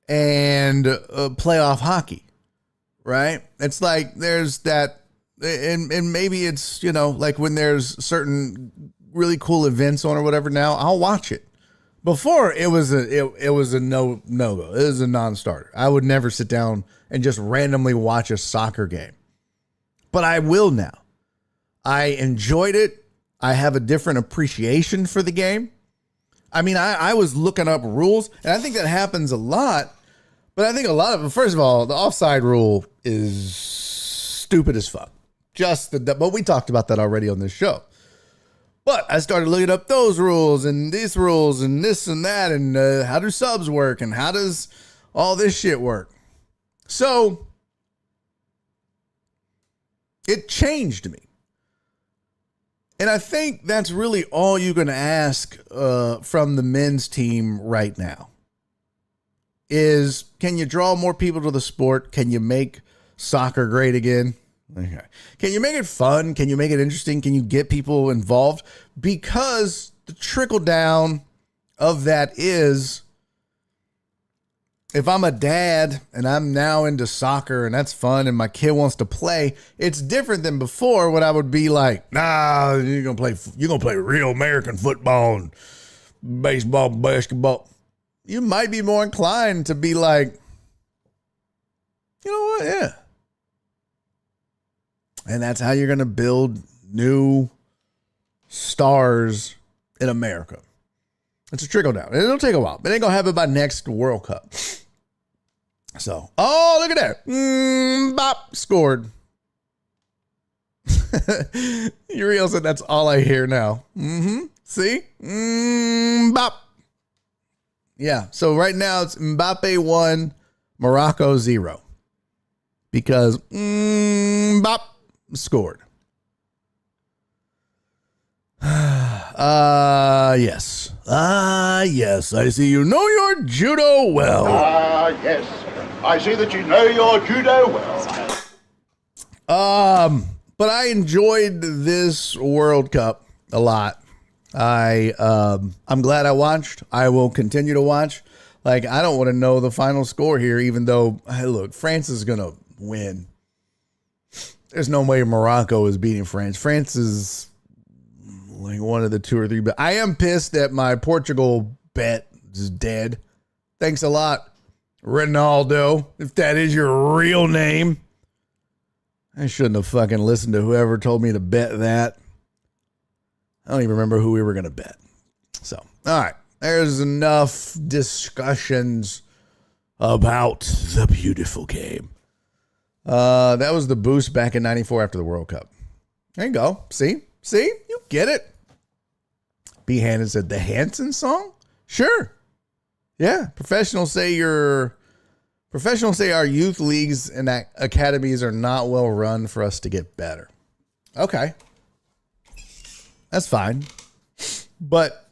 and playoff hockey, right? It's like there's that, and maybe it's, you know, like when there's certain really cool events on or whatever now, I'll watch it. Before it was a no go. It was a non-starter. I would never sit down and just randomly watch a soccer game. But I will now. I enjoyed it. I have a different appreciation for the game. I mean, I was looking up rules, and I think that happens a lot. But I think a lot of it, first of all, the offside rule is stupid as fuck. But we talked about that already on this show. But I started looking up those rules and these rules and this and that, and how do subs work and how does all this shit work? So it changed me. And I think that's really all you can ask from the men's team right now is, can you draw more people to the sport? Can you make soccer great again? Okay. Can you make it fun? Can you make it interesting? Can you get people involved? Because the trickle down of that is, if I'm a dad and I'm now into soccer and that's fun and my kid wants to play, it's different than before when I would be like, nah, you're gonna play real American football and baseball, basketball. You might be more inclined to be like, you know what? Yeah. And that's how you're going to build new stars in America. It's a trickle down. It'll take a while, but it ain't going to happen by next World Cup. So, oh, look at that. Bop, scored. Uriel said that's all I hear now. See? Bop. Yeah, so right now it's Mbappe 1, Morocco 0. Because bop. Scored. Yes. Yes. I see you know your judo well. Yes. I see that you know your judo well. But I enjoyed this World Cup a lot. I'm glad I watched. I will continue to watch. Like, I don't want to know the final score here, even though, hey, look, France is going to win. There's no way Morocco is beating France. France is like one of the 2 or 3. But I am pissed that my Portugal bet is dead. Thanks a lot, Ronaldo, if that is your real name. I shouldn't have fucking listened to whoever told me to bet that. I don't even remember who we were going to bet. So, all right. There's enough discussions about the beautiful game. That was the boost back in 94 after the World Cup. There you go. See? You get it. B. Hannon said, the Hanson song? Sure. Yeah. Professionals say our youth leagues and academies are not well run for us to get better. Okay. That's fine. But,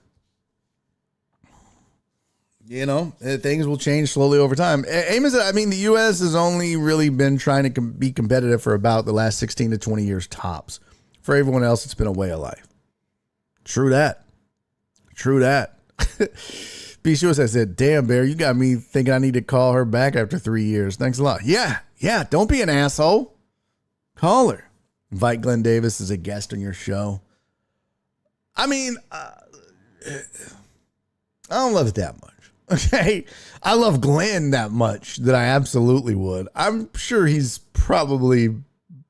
you know, things will change slowly over time. Amos, I mean, the U.S. has only really been trying to be competitive for about the last 16 to 20 years tops. For everyone else, it's been a way of life. True that. B. Shua said, damn, Bear, you got me thinking I need to call her back after 3 years. Thanks a lot. Yeah. Don't be an asshole. Call her. Invite Glenn Davis as a guest on your show. I mean, I don't love it that much. Okay. I love Glenn that much that I absolutely would. I'm sure he's probably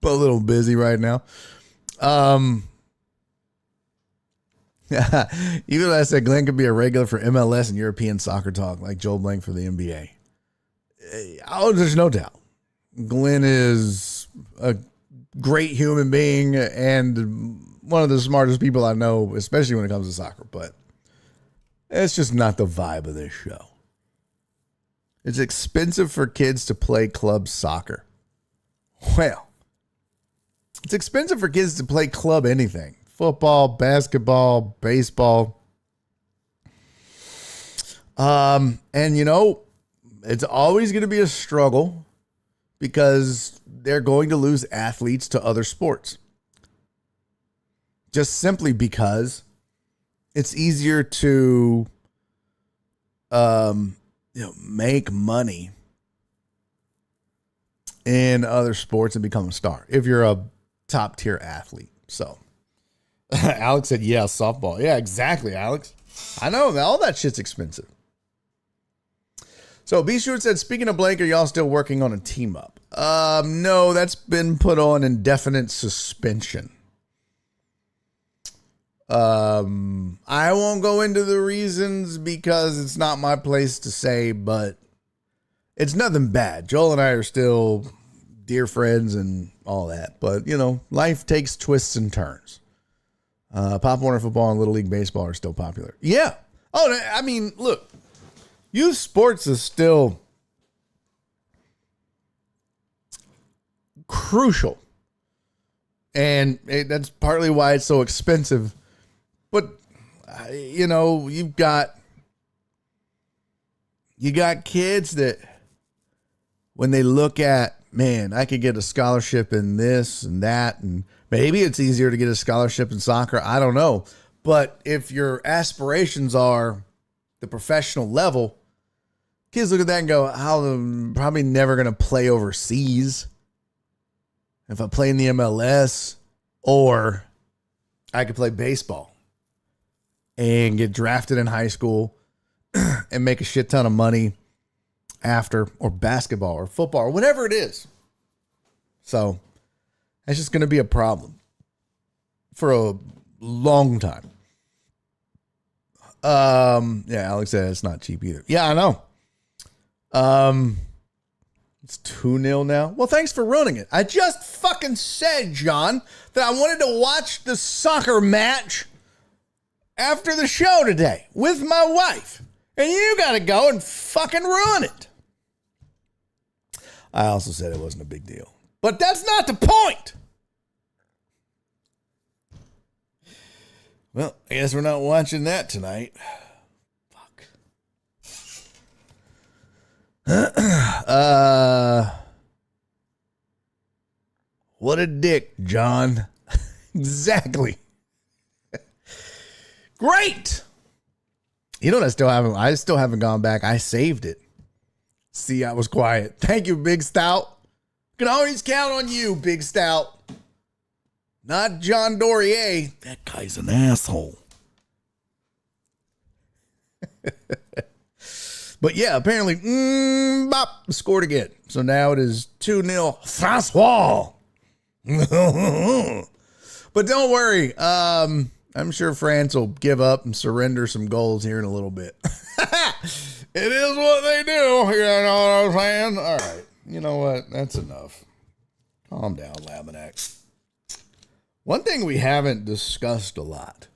a little busy right now. Even though I said Glenn could be a regular for MLS and European soccer talk, like Joel Blank for the NBA. Oh, there's no doubt. Glenn is a great human being and one of the smartest people I know, especially when it comes to soccer, but it's just not the vibe of this show. It's expensive for kids to play club soccer. Well, it's expensive for kids to play club anything. Football, basketball, baseball. And you know, it's always going to be a struggle because they're going to lose athletes to other sports. Just simply because it's easier to make money in other sports and become a star if you're a top tier athlete. So Alex said, yeah, softball. Yeah, exactly, Alex. I know all that shit's expensive. So B Short said, speaking of Blake, are y'all still working on a team up? No, that's been put on indefinite suspension. I won't go into the reasons because it's not my place to say, but it's nothing bad. Joel and I are still dear friends and all that, but life takes twists and turns. Pop Warner football and Little League baseball are still popular. Yeah. Oh, I mean, look, youth sports is still crucial. And that's partly why it's so expensive. But, you got kids that when they look at, man, I could get a scholarship in this and that, and maybe it's easier to get a scholarship in soccer. I don't know. But if your aspirations are the professional level, kids look at that and go, I'm probably never going to play overseas if I play in the MLS, or I could play baseball and get drafted in high school and make a shit ton of money after, or basketball or football or whatever it is. So that's just going to be a problem for a long time. Yeah, Alex said it's not cheap either. Yeah, I know. It's 2-0 now. Well, thanks for ruining it. I just fucking said, John, that I wanted to watch the soccer match after the show today with my wife. And you got to go and fucking ruin it. I also said it wasn't a big deal. But that's not the point. Well, I guess we're not watching that tonight. Fuck. What a dick, John. Exactly. Great. You know what I still haven't gone back. I saved it. See, I was quiet. Thank you, Big Stout. Can always count on you, Big Stout. Not John Dorier. That guy's an asshole. But yeah, apparently, scored again. So now it is 2-0 Francois. But don't worry. I'm sure France will give up and surrender some goals here in a little bit. It is what they do. You know what I'm saying? All right. You know what? That's enough. Calm down, Laminac. One thing we haven't discussed a lot.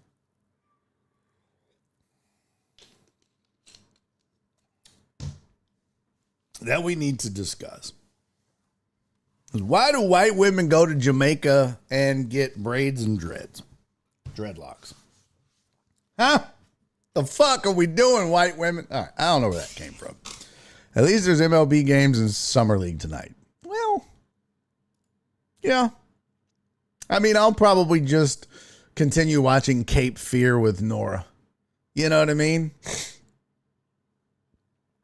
That we need to discuss. Is why do white women go to Jamaica and get braids and dreadlocks? Huh? The fuck are we doing, white women? All right, I don't know where that came from. At least there's MLB games in Summer League tonight. Well, yeah. I mean, I'll probably just continue watching Cape Fear with Nora. You know what I mean?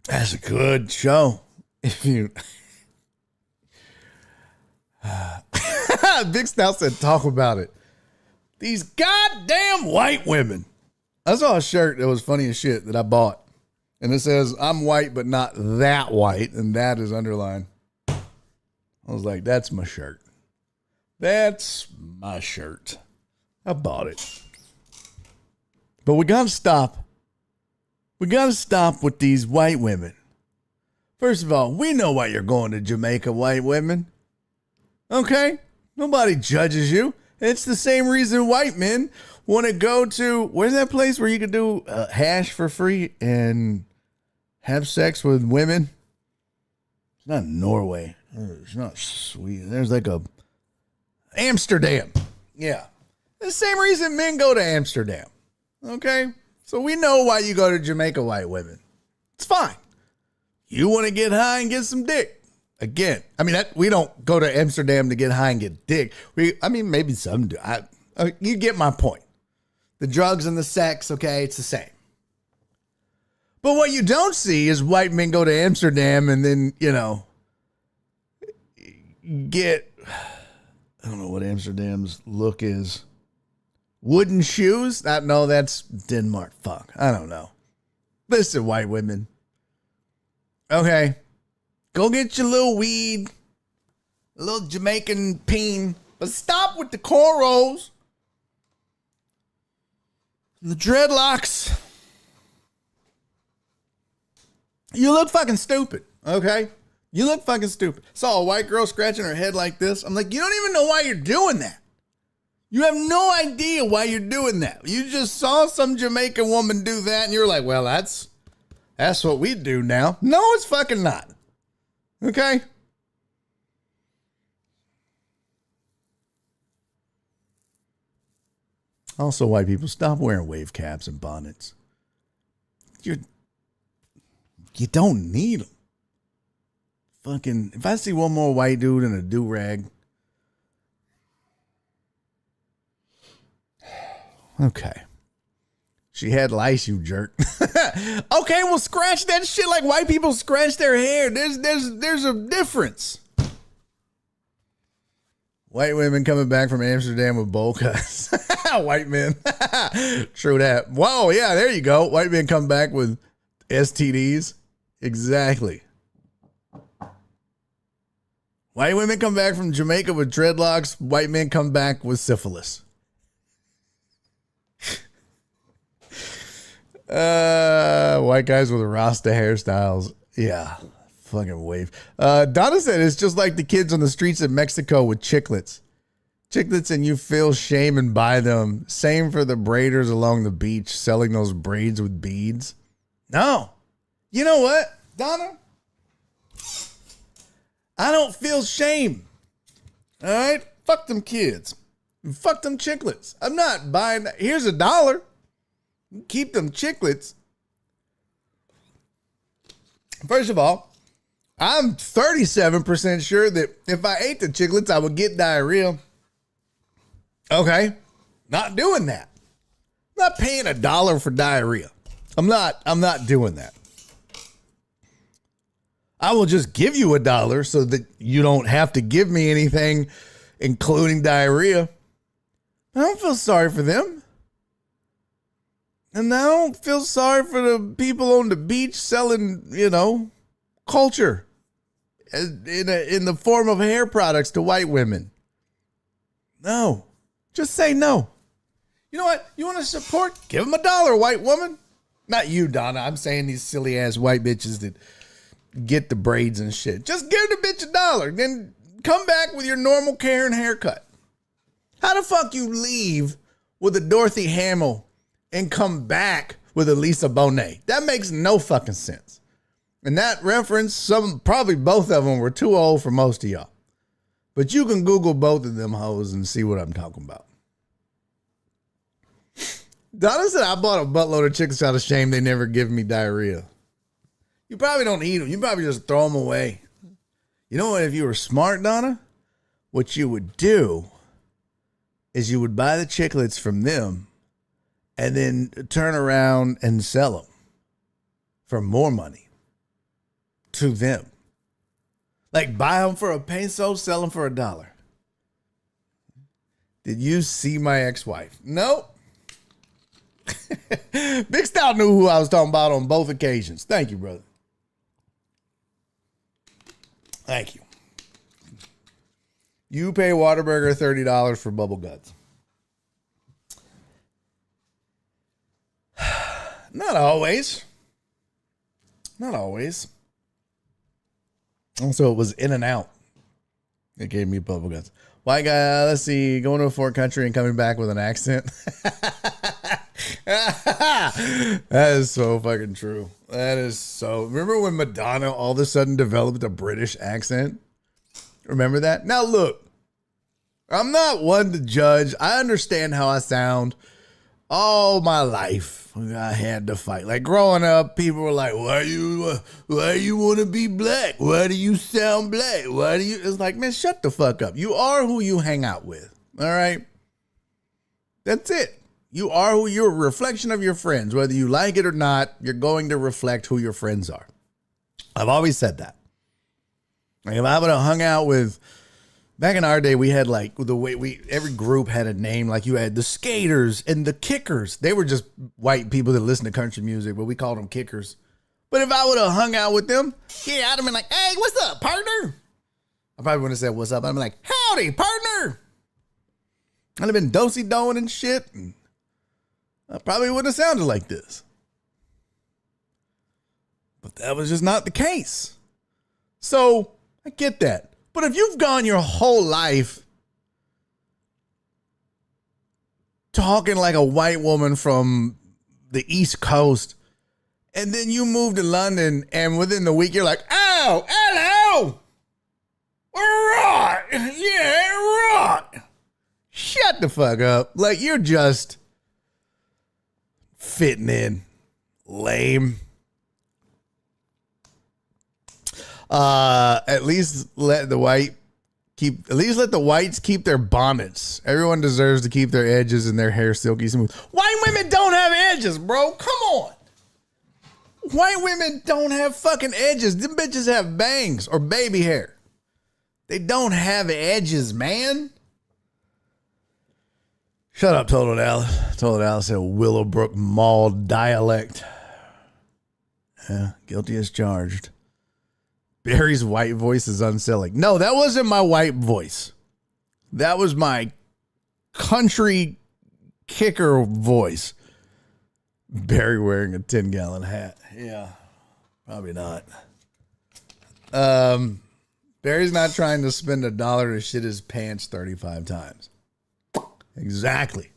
That's a good show. If you... Big Stout said, talk about it. These goddamn white women. I saw a shirt that was funny as shit that I bought. And it says, I'm white, but not that white. And that is underlined. I was like, that's my shirt. That's my shirt. I bought it. But we got to stop. We got to stop with these white women. First of all, we know why you're going to Jamaica, white women. Okay? Nobody judges you. It's the same reason white men want to go to, where's that place where you can do hash for free and have sex with women? It's not Norway. It's not Sweden. There's like a Amsterdam. Yeah. The same reason men go to Amsterdam. Okay? So we know why you go to Jamaica, white women. It's fine. You want to get high and get some dick. Again, I mean, we don't go to Amsterdam to get high and get dick. Maybe some do. You get my point. The drugs and the sex, okay, it's the same. But what you don't see is white men go to Amsterdam and then, get, I don't know what Amsterdam's look is. Wooden shoes? No, that's Denmark. Fuck, I don't know. Listen, white women. Okay, go get your little weed, a little Jamaican peen, but stop with the cornrows, the dreadlocks. You look fucking stupid, okay? You look fucking stupid. Saw a white girl scratching her head like this. I'm like, you don't even know why you're doing that. You have no idea why you're doing that. You just saw some Jamaican woman do that, and you're like, well, that's what we do now. No, it's fucking not. Okay? Also, white people, stop wearing wave caps and bonnets. You don't need them. Fucking, if I see one more white dude in a do-rag. Okay. She had lice, you jerk. Okay, well, scratch that shit like white people scratch their hair. There's a difference. White women coming back from Amsterdam with bowl cuts. White men. True that. Whoa, yeah, there you go. White men come back with STDs. Exactly. White women come back from Jamaica with dreadlocks. White men come back with syphilis. White guys with Rasta hairstyles. Yeah. Fucking wave. Donna said it's just like the kids on the streets of Mexico with chiclets. Chiclets and you feel shame and buy them. Same for the braiders along the beach selling those braids with beads. No. You know what, Donna? I don't feel shame. All right? Fuck them kids. Fuck them chiclets. I'm not buying that. Here's $1. Keep them chiclets. First of all, I'm 37% sure that if I ate the chiclets, I would get diarrhea. Okay. Not doing that. I'm not paying $1 for diarrhea. I'm not doing that. I will just give you $1 so that you don't have to give me anything, including diarrhea. I don't feel sorry for them. And I don't feel sorry for the people on the beach selling, culture in the form of hair products to white women. No. Just say no. You know what? You want to support? Give them $1, white woman. Not you, Donna. I'm saying these silly ass white bitches that get the braids and shit. Just give the bitch $1. Then come back with your normal Karen haircut. How the fuck you leave with a Dorothy Hamill and come back with a Lisa Bonet? That makes no fucking sense. And that reference, probably both of them were too old for most of y'all. But you can Google both of them hoes and see what I'm talking about. Donna said I bought a buttload of chickens out of shame they never give me diarrhea. You probably don't eat them. You probably just throw them away. You know what? If you were smart, Donna, what you would do is you would buy the chiclets from them and then turn around and sell them for more money to them. Like buy them for a peso, sell them for $1. Did you see my ex-wife? Nope. Big Stout knew who I was talking about on both occasions. Thank you, brother. Thank you. You pay Whataburger $30 for bubble guts. Not always. Not always. Also, it was In and Out. It gave me bubble guts. White guy, let's see, going to a foreign country and coming back with an accent. That is so fucking true. That is so. Remember when Madonna all of a sudden developed a British accent? Remember that? Now look, I'm not one to judge. I understand how I sound. All my life, I had to fight. Like growing up, people were like, why you want to be black? Why do you sound black? Why do you? It's like, man, shut the fuck up. You are who you hang out with. All right. That's it. You are who you're a reflection of your friends. Whether you like it or not, you're going to reflect who your friends are. I've always said that. Like if I would have hung out with, back in our day, we had like the way every group had a name. Like you had the skaters and the kickers. They were just white people that listen to country music, but we called them kickers. But if I would have hung out with them, yeah, I'd have been like, hey, what's up, partner? I probably wouldn't have said what's up. I'd be like, howdy, partner. I'd have been do-si-doing and shit. And I probably wouldn't have sounded like this. But that was just not the case. So I get that. But if you've gone your whole life talking like a white woman from the East Coast, and then you move to London, and within the week, you're like, oh, hello. Right. Yeah, right. Shut the fuck up. Like, you're just fitting in. Lame. At least let the whites keep their bonnets. Everyone deserves to keep their edges and their hair silky smooth. White women don't have edges, bro. Come on. White women don't have fucking edges. Them bitches have bangs or baby hair. They don't have edges, man. Shut up, Total Dallas. Total Dallas said Willowbrook Mall dialect. Yeah, guilty as charged. Barry's white voice is unsettling. No, that wasn't my white voice. That was my country kicker voice. Barry wearing a 10-gallon hat. Yeah, probably not. Barry's not trying to spend $1 to shit his pants 35 times. Exactly.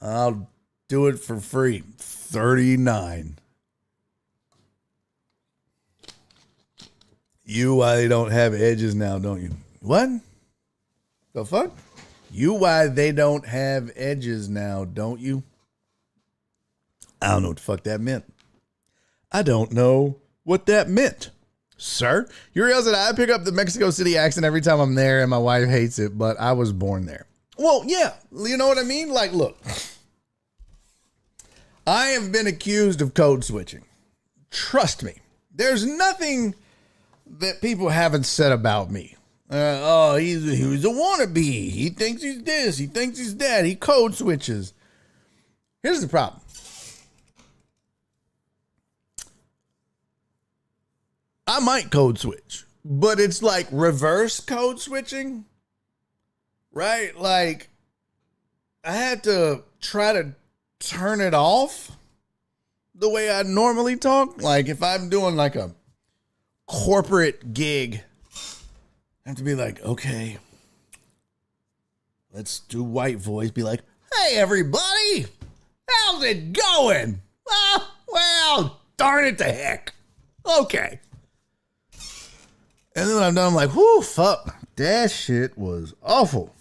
I'll do it for free. 39. You why they don't have edges now, don't you? What? The fuck? You why they don't have edges now, don't you? I don't know what the fuck that meant. I don't know what that meant. Sir, you realize that I pick up the Mexico City accent every time I'm there and my wife hates it, but I was born there. Well, yeah. You know what I mean? Like, look. I have been accused of code switching. Trust me. There's nothing that people haven't said about me. He was a wannabe. He thinks he's this. He thinks he's that. He code switches. Here's the problem. I might code switch, but it's like reverse code switching, right? Like I had to try to turn it off the way I normally talk. Like if I'm doing like a corporate gig, I have to be like, okay, let's do white voice. Be like, hey, everybody, how's it going? Well, darn it to heck. Okay. And then when I'm done, I'm like, whoo, fuck. That shit was awful.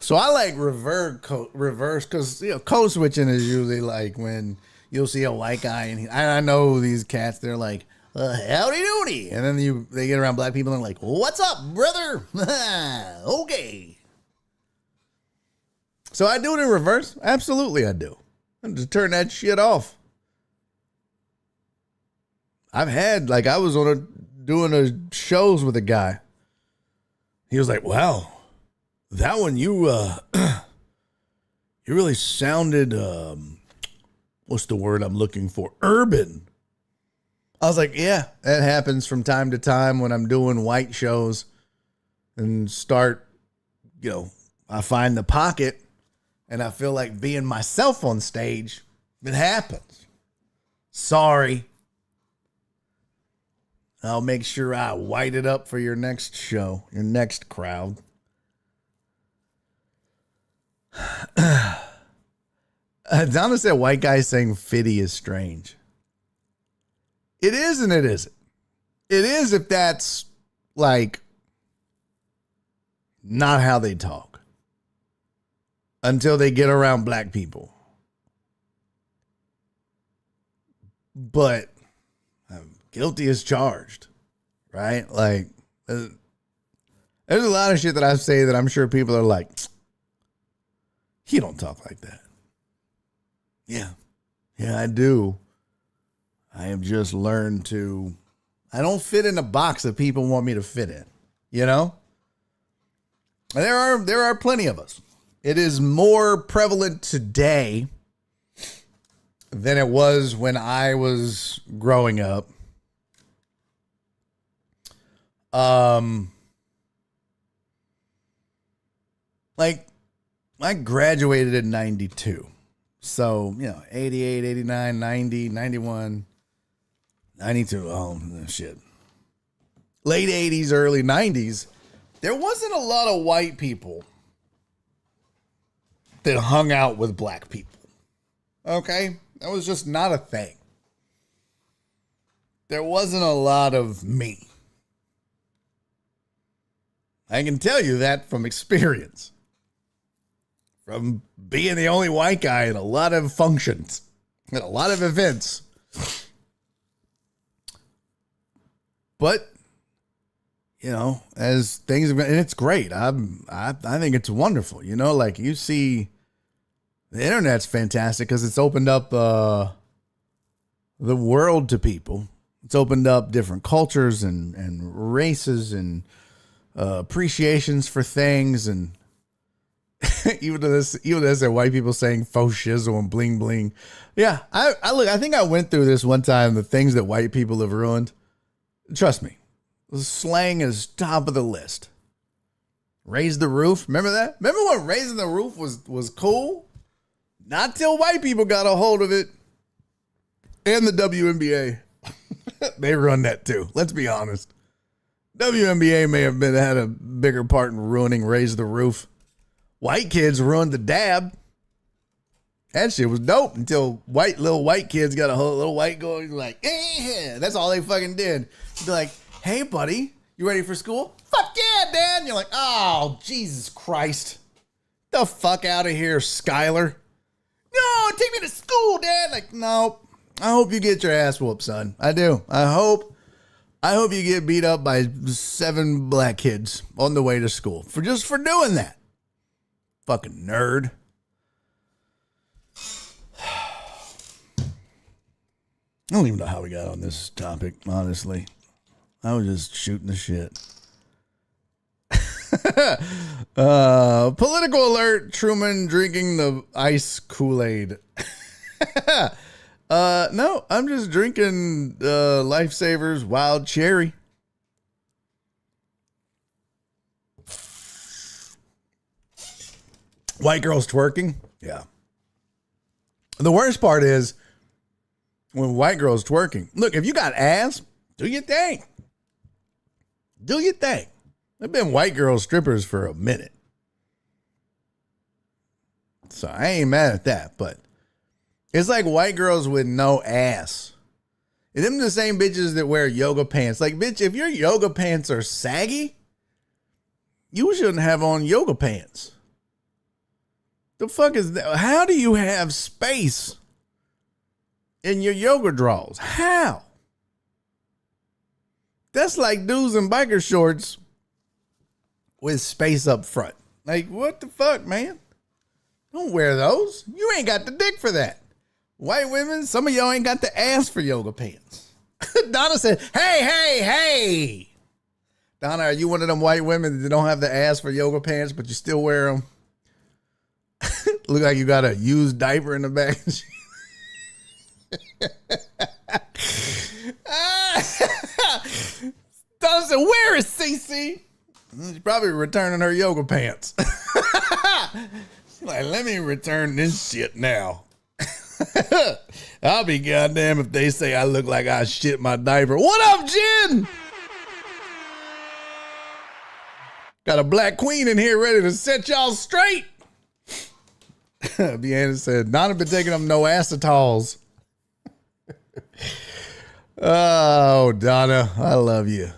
So I like reverse because, you know, code switching is usually like when you'll see a white guy and I know these cats, they're like, howdy doody. And then they get around black people and they're like, what's up, brother? Okay. So I do it in reverse. Absolutely I do. I'm just turn that shit off. I've had, like, I was doing shows with a guy. He was like, wow, that one, you really sounded, what's the word I'm looking for? Urban. I was like, yeah, that happens from time to time when I'm doing white shows and start, you know, I find the pocket and I feel like being myself on stage. It happens. Sorry. I'll make sure I white it up for your next show, your next crowd. Donna said white guy saying fitty is strange. It is and it isn't. It is if that's like not how they talk until they get around black people. But guilty as charged, right? Like, there's a lot of shit that I say that I'm sure people are like, You don't talk like that. Yeah. Yeah, I do. I have just learned to, I don't fit in a box that people want me to fit in. You know? There are plenty of us. It is more prevalent today than it was when I was growing up. Like, I graduated in 92. So, 88, 89, 90, 91, 92. Oh, shit. Late 80s, early 90s. There wasn't a lot of white people that hung out with black people. Okay? That was just not a thing. There wasn't a lot of me. I can tell you that from experience. From being the only white guy in a lot of functions, at a lot of events. But, as things have been, and it's great. I think it's wonderful. Like you see, the internet's fantastic because it's opened up the world to people. It's opened up different cultures and races and appreciations for things, and even as white people saying faux shizzle and bling bling. Yeah, I think I went through this one time, the things that white people have ruined. Trust me, slang is top of the list. Raise the roof. Remember that? Remember when raising the roof was cool? Not till white people got a hold of it. And the WNBA. They run that too. Let's be honest. WNBA may have had a bigger part in ruining Raise the Roof. White kids ruined the dab. That shit was dope until little white kids got a whole little white going like, that's all they fucking did. Be like, hey buddy, you ready for school? Fuck yeah, Dad. And you're like, oh, Jesus Christ. The fuck out of here, Skylar. No, take me to school, Dad. Like, no. I hope you get your ass whooped, son. I do. I hope you get beat up by 7 black kids on the way to school for doing that. Fucking nerd. I don't even know how we got on this topic, honestly. I was just shooting the shit. Political alert, Truman drinking the ice Kool-Aid. No, I'm just drinking Lifesavers Wild Cherry. White girls twerking? Yeah. The worst part is when white girls twerking. Look, if you got ass, do your thing. Do your thing. There've been white girl strippers for a minute. So I ain't mad at that, but it's like white girls with no ass. And them the same bitches that wear yoga pants. Like, bitch, if your yoga pants are saggy, you shouldn't have on yoga pants. The fuck is that? How do you have space in your yoga drawers? How? That's like dudes in biker shorts with space up front. Like, what the fuck, man? Don't wear those. You ain't got the dick for that. White women, some of y'all ain't got the ass for yoga pants. Donna said, hey. Donna, are you one of them white women that don't have the ass for yoga pants, but you still wear them? Look like you got a used diaper in the back. Donna said, where is Cece? She's probably returning her yoga pants. She's like, let me return this shit now. I'll be goddamn if they say I look like I shit my diaper. What up, Jen? Got a black queen in here ready to set y'all straight. Deanna said, Donna been taking them no acetols. Oh, Donna, I love you.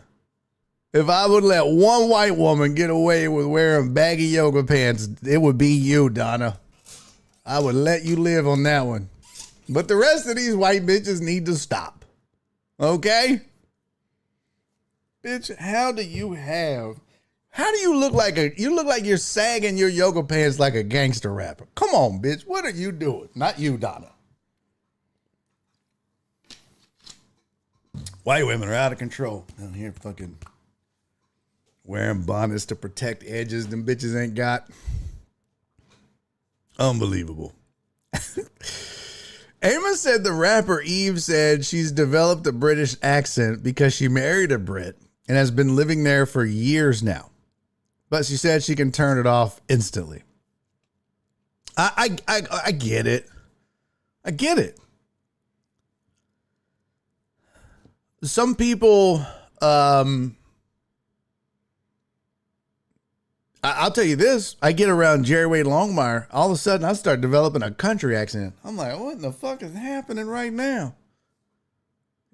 If I would let one white woman get away with wearing baggy yoga pants, it would be you, Donna. I would let you live on that one. But the rest of these white bitches need to stop. Okay? Bitch, how do you have How do you look like you're sagging your yoga pants like a gangster rapper? Come on, bitch. What are you doing? Not you, Donna. White women are out of control down here, fucking wearing bonnets to protect edges them bitches ain't got. Unbelievable. Amos said the rapper Eve said she's developed a British accent because she married a Brit and has been living there for years now. But she said she can turn it off instantly. I get it. I get it. Some people, I'll tell you this. I get around Jerry Wade Longmire. All of a sudden, I start developing a country accent. I'm like, what in the fuck is happening right now?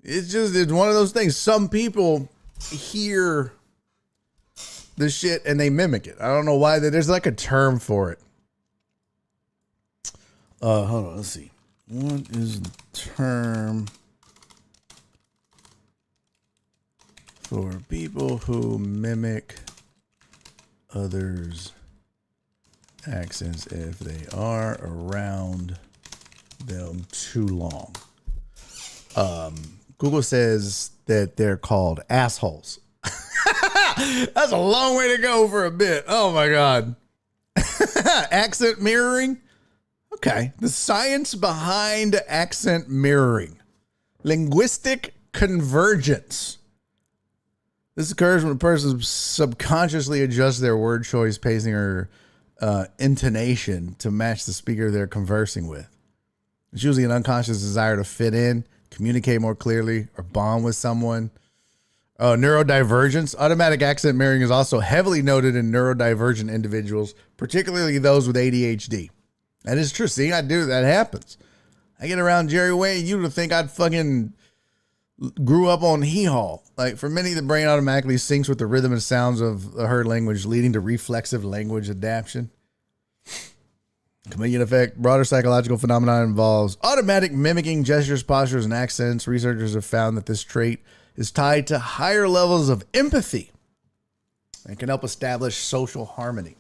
It's one of those things. Some people hear the shit and they mimic it. I don't know why. There's like a term for it. Hold on. Let's see. What is the term for people who mimic others' accents if they are around them too long? Google says that they're called assholes. That's a long way to go for a bit. Oh my God. Accent mirroring. Okay. The science behind accent mirroring. Linguistic convergence. This occurs when a person subconsciously adjusts their word choice, pacing, or intonation to match the speaker they're conversing with. It's usually an unconscious desire to fit in, communicate more clearly, or bond with someone. Neurodivergence. Automatic accent mirroring is also heavily noted in neurodivergent individuals, particularly those with ADHD. That is true. See, that happens. I get around Jerry Wade, you would think I'd fucking grew up on hee-haw. Like, for many, the brain automatically syncs with the rhythm and sounds of her language, leading to reflexive language adaptation. Chameleon effect. Broader psychological phenomenon involves automatic mimicking gestures, postures, and accents. Researchers have found that this trait is tied to higher levels of empathy and can help establish social harmony.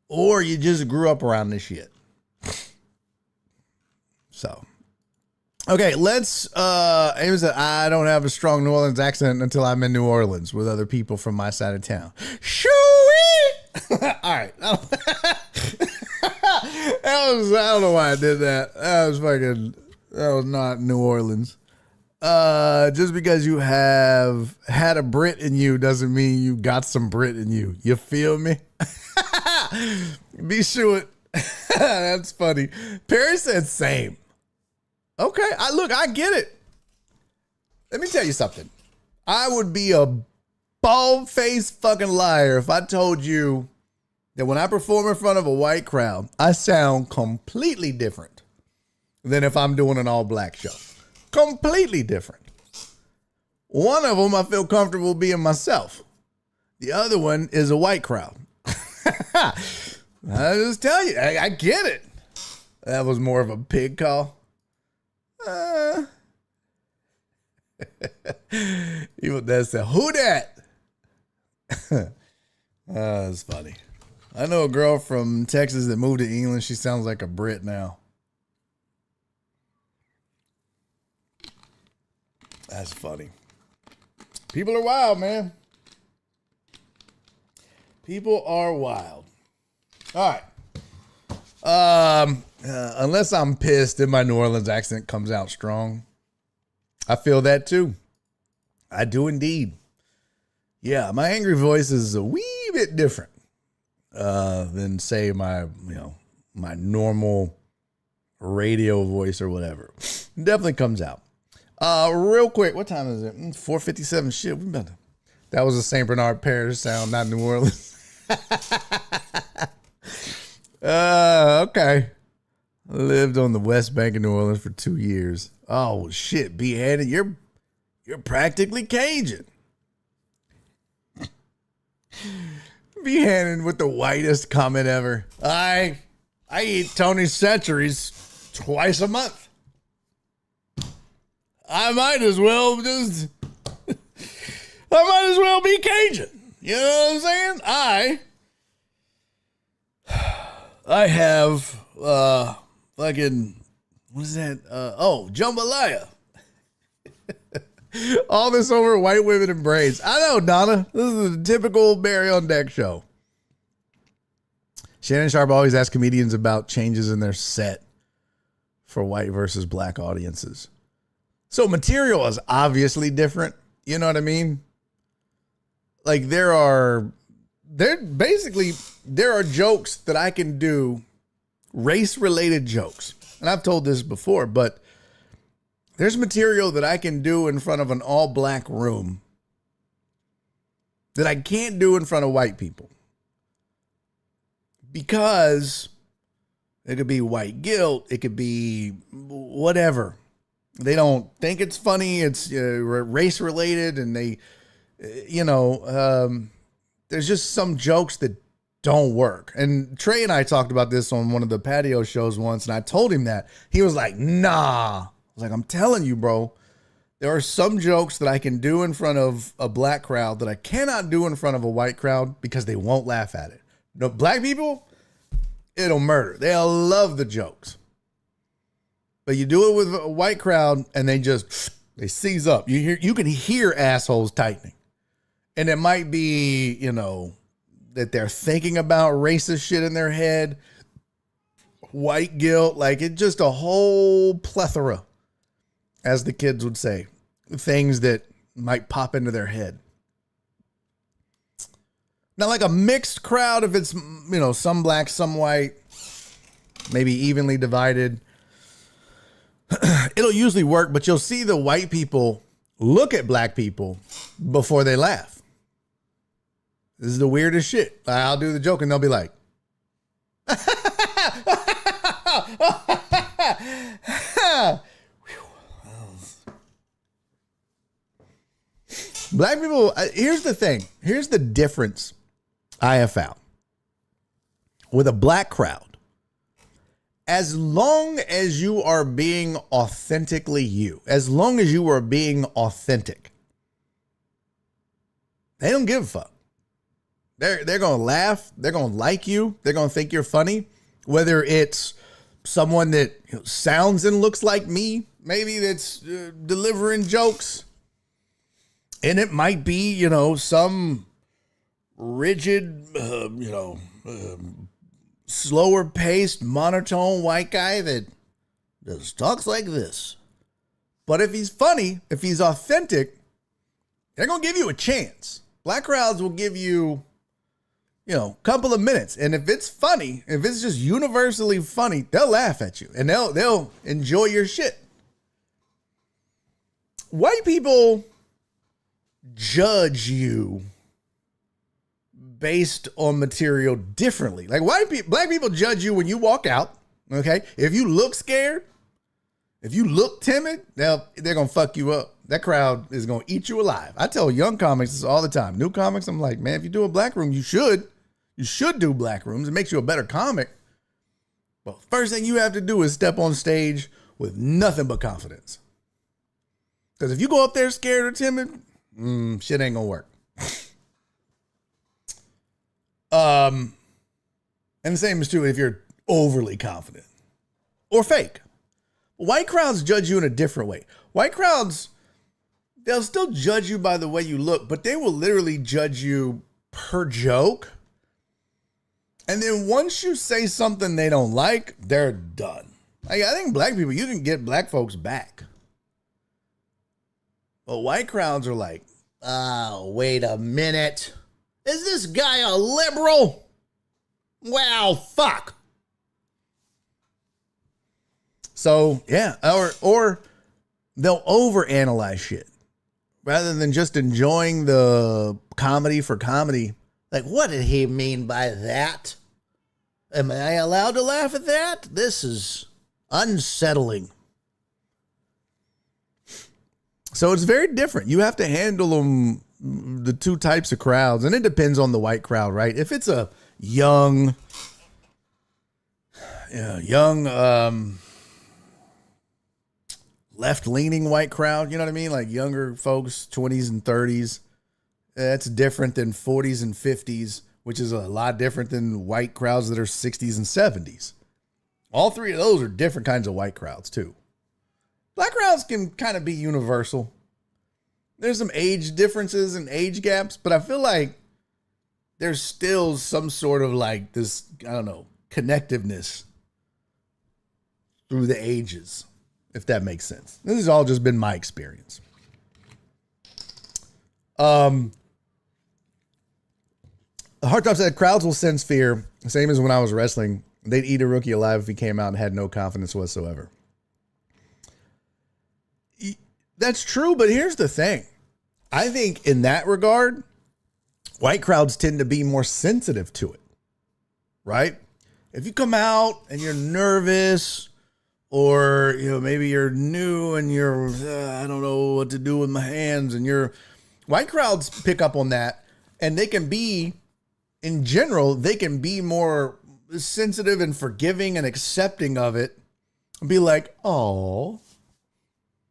Or you just grew up around this shit. So, okay, let's, Amy said, I don't have a strong New Orleans accent until I'm in New Orleans with other people from my side of town. Shoo-wee! All right. I don't know why I did that. That was not New Orleans. Just because you have had a Brit in you doesn't mean you got some Brit in you. You feel me? Be sure. That's funny. Perry said same. Okay, I get it. Let me tell you something. I would be a bald-faced fucking liar if I told you that when I perform in front of a white crowd, I sound completely different than if I'm doing an all-black show. Completely different. One of them I feel comfortable being myself. The other one is a white crowd. I just tell you, I get it. That was more of a pig call. Even that said, who that? That's funny. I know a girl from Texas that moved to England. She sounds like a Brit now. That's funny. People are wild, man. People are wild. All right. Unless I'm pissed and my New Orleans accent comes out strong. I feel that too. I do indeed. Yeah, my angry voice is a wee bit different than say my normal radio voice or whatever. It definitely comes out. Real quick, what time is it? 4:57. Shit, that was a St. Bernard Parish sound, not New Orleans. Okay. I lived on the West Bank of New Orleans for 2 years. Oh shit, B-headed, you're practically Cajun. B-headed with the whitest comment ever. I eat Tony Centuries twice a month. I might as well be Cajun. You know what I'm saying? I have fucking, what is that? Jambalaya. All this over white women and braids. I know, Donna. This is a typical Barry on Deck show. Shannon Sharp always asks comedians about changes in their set for white versus black audiences. So material is obviously different. You know what I mean? Like there are jokes that I can do, race-related jokes. And I've told this before, but there's material that I can do in front of an all-black room that I can't do in front of white people. Because it could be white guilt, it could be whatever. They don't think it's funny, it's race-related, and they, there's just some jokes that don't work. And Trey and I talked about this on one of the patio shows once, and I told him that. He was like, nah. I was like, I'm telling you, bro, there are some jokes that I can do in front of a black crowd that I cannot do in front of a white crowd because they won't laugh at it. No, black people, it'll murder. They'll love the jokes. But you do it with a white crowd and they seize up. You can hear assholes tightening. And it might be, that they're thinking about racist shit in their head, white guilt, like it's just a whole plethora, as the kids would say, things that might pop into their head. Now, like a mixed crowd, if it's, some black, some white, maybe evenly divided, it'll usually work, but you'll see the white people look at black people before they laugh. This is the weirdest shit. I'll do the joke and they'll be like, black people, here's the thing. Here's the difference I have found with a black crowd. As long as you are being authentically you, as long as you are being authentic, they don't give a fuck. They're going to laugh. They're going to like you. They're going to think you're funny. Whether it's someone that sounds and looks like me, maybe that's delivering jokes. And it might be, some rigid, slower paced, monotone white guy that just talks like this. But if he's funny, if he's authentic, they're going to give you a chance. Black crowds will give you, a couple of minutes. And if it's funny, if it's just universally funny, they'll laugh at you and they'll enjoy your shit. White people judge you based on material differently. Like black people judge you when you walk out. Okay. If you look scared, if you look timid, they're going to fuck you up. That crowd is going to eat you alive. I tell young comics this all the time. New comics, I'm like, man, if you do a black room, you should do black rooms. It makes you a better comic. But first thing you have to do is step on stage with nothing but confidence. Because if you go up there scared or timid, shit ain't going to work. And the same is true if you're overly confident or fake. White crowds judge you in a different way. White crowds, they'll still judge you by the way you look, but they will literally judge you per joke. And then once you say something they don't like, they're done. Like, I think black people, you can get black folks back. But white crowds are like, oh, wait a minute. Is this guy a liberal? Wow, fuck. So, yeah, or they'll overanalyze shit rather than just enjoying the comedy for comedy. Like, what did he mean by that? Am I allowed to laugh at that? This is unsettling. So it's very different. You have to handle them, the two types of crowds, and it depends on the white crowd, right? If it's a young, left-leaning white crowd, you know what I mean? Like younger folks, 20s and 30s, That's different than 40s and 50s, which is a lot different than white crowds that are 60s and 70s. All three of those are different kinds of white crowds, too. Black crowds can kind of be universal. There's some age differences and age gaps, but I feel like there's still some sort of like this, I don't know, connectiveness through the ages, if that makes sense. This has all just been my experience. The Hard Top said crowds will sense fear, same as when I was wrestling. They'd eat a rookie alive if he came out and had no confidence whatsoever. That's true, but here's the thing. I think in that regard, white crowds tend to be more sensitive to it, right? If you come out and you're nervous, or maybe you're new and you're I don't know what to do with my hands, and white crowds pick up on that, and they can be, in general, they can be more sensitive and forgiving and accepting of it, and be like, oh,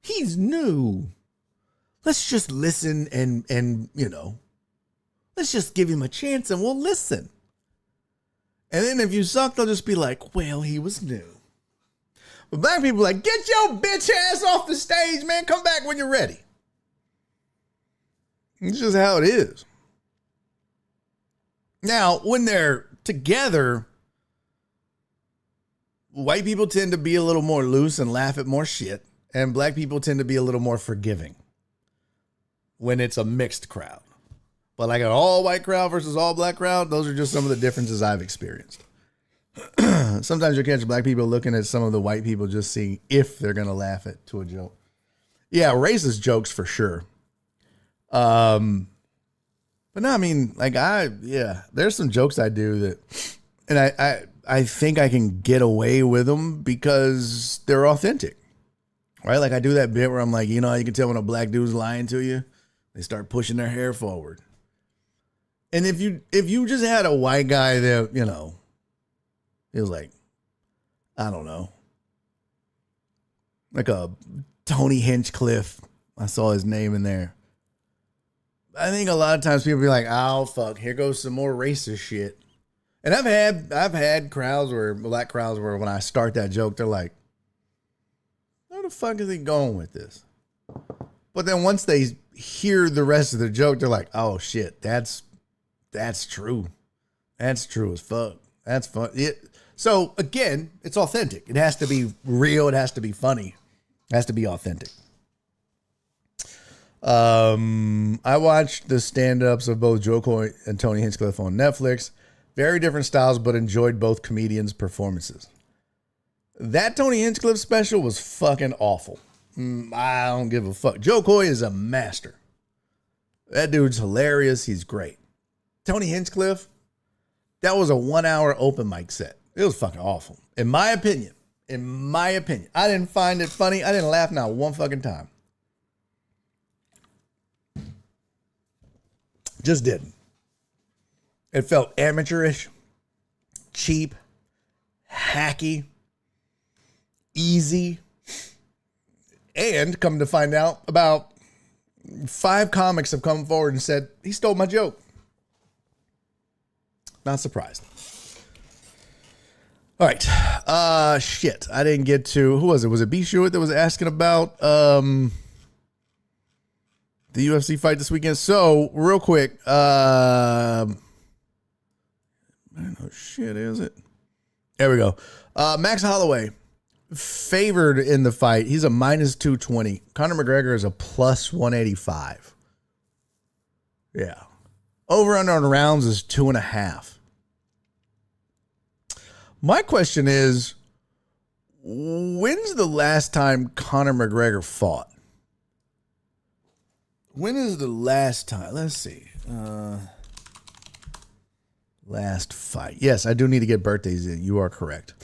he's new. Let's just listen and let's just give him a chance and we'll listen. And then if you suck, they'll just be like, well, he was new. But black people are like, get your bitch ass off the stage, man. Come back when you're ready. It's just how it is. Now, when they're together, white people tend to be a little more loose and laugh at more shit. And black people tend to be a little more forgiving when it's a mixed crowd. But like an all white crowd versus all black crowd, those are just some of the differences I've experienced. Sometimes you'll catch black people looking at some of the white people just seeing if they're going to laugh to a joke. Yeah, racist jokes for sure. But no, I mean, like there's some jokes I do that, and I think I can get away with them because they're authentic. Right? Like I do that bit where I'm like, you can tell when a black dude's lying to you. They start pushing their hair forward. And if you just had a white guy that, it was like, I don't know, like a Tony Hinchcliffe. I saw his name in there. I think a lot of times people be like, oh fuck, here goes some more racist shit. And I've had black crowds where when I start that joke, they're like, where the fuck is he going with this? But then once they hear the rest of the joke, they're like, oh shit, that's true. That's true as fuck. That's fun. So again, it's authentic. It has to be real. It has to be funny. It has to be authentic. I watched the stand-ups of both Joe Coy and Tony Hinchcliffe on Netflix. Very different styles, but enjoyed both comedians' performances. That Tony Hinchcliffe special was fucking awful. I don't give a fuck. Joe Coy is a master. That dude's hilarious. He's great. Tony Hinchcliffe, that was a 1 hour open mic set. It was fucking awful. In my opinion. I didn't find it funny. I didn't laugh not one fucking time. Just didn't. It felt amateurish, cheap, hacky, easy, and come to find out, about 5 comics have come forward and said, he stole my joke. Not surprised. All right. Shit. I didn't get to, who was it? Was it B. Shewitt that was asking about the UFC fight this weekend? So, real quick, I don't know, shit, is it? There we go. Max Holloway, favored in the fight. He's a minus 220. Conor McGregor is a plus 185. Yeah. Over under on rounds is 2.5. My question is, when's the last time Conor McGregor fought? When is the last time? Let's see. Last fight. Yes, I do need to get birthdays in. You are correct.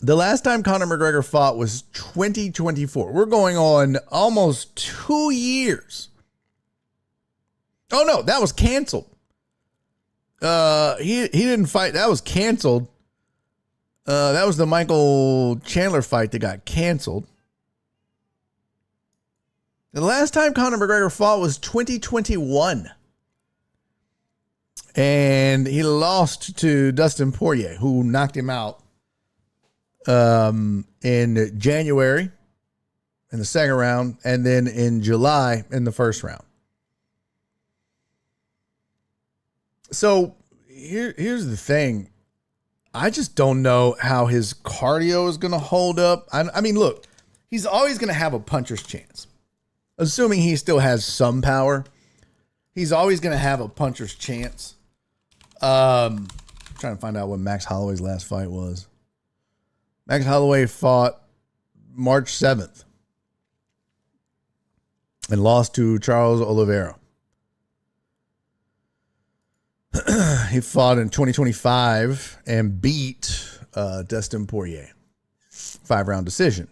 The last time Conor McGregor fought was 2024. We're going on almost 2 years. Oh, no, that was canceled. He didn't fight. That was canceled. That was the Michael Chandler fight that got canceled. The last time Conor McGregor fought was 2021. And he lost to Dustin Poirier, who knocked him out in January in the second round, and then in July in the first round. So here's the thing. I just don't know how his cardio is going to hold up. I mean, look, he's always going to have a puncher's chance. Assuming he still has some power, he's always going to have a puncher's chance. Trying to find out what Max Holloway's last fight was. Max Holloway fought March 7th and lost to Charles Oliveira. He fought in 2025 and beat Dustin Poirier. 5-round decision.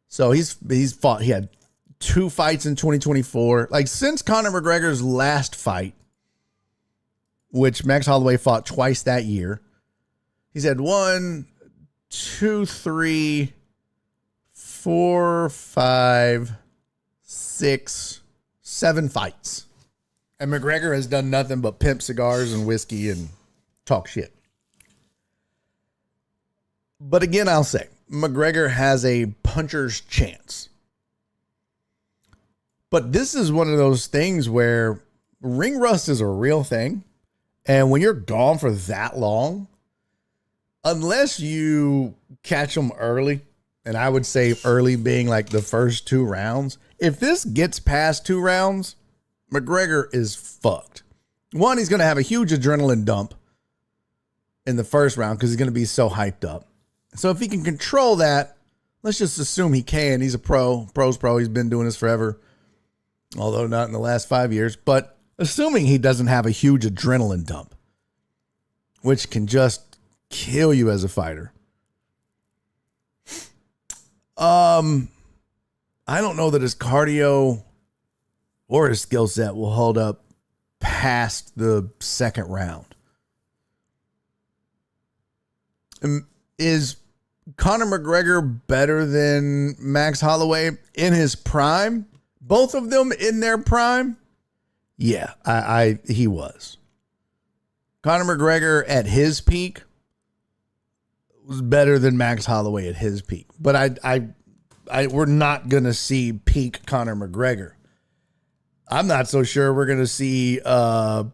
So he's fought. He had 2 fights in 2024. Like, since Conor McGregor's last fight, which Max Holloway fought twice that year, he's had 1, 2, 3, 4, 5, 6, 7 fights. And McGregor has done nothing but pimp cigars and whiskey and talk shit. But again, I'll say, McGregor has a puncher's chance. But this is one of those things where ring rust is a real thing. And when you're gone for that long, unless you catch them early, and I would say early being like the first 2 rounds, if this gets past 2 rounds, McGregor is fucked. One, he's going to have a huge adrenaline dump in the first round because he's going to be so hyped up. So if he can control that, let's just assume he can. He's a pro. Pro's pro. He's been doing this forever, although not in the last 5 years. But assuming he doesn't have a huge adrenaline dump, which can just kill you as a fighter. I don't know that his cardio or his skill set will hold up past the second round. Is Conor McGregor better than Max Holloway in his prime? Both of them in their prime? Yeah, he was. Conor McGregor at his peak was better than Max Holloway at his peak. But we're not going to see peak Conor McGregor. I'm not so sure we're going to see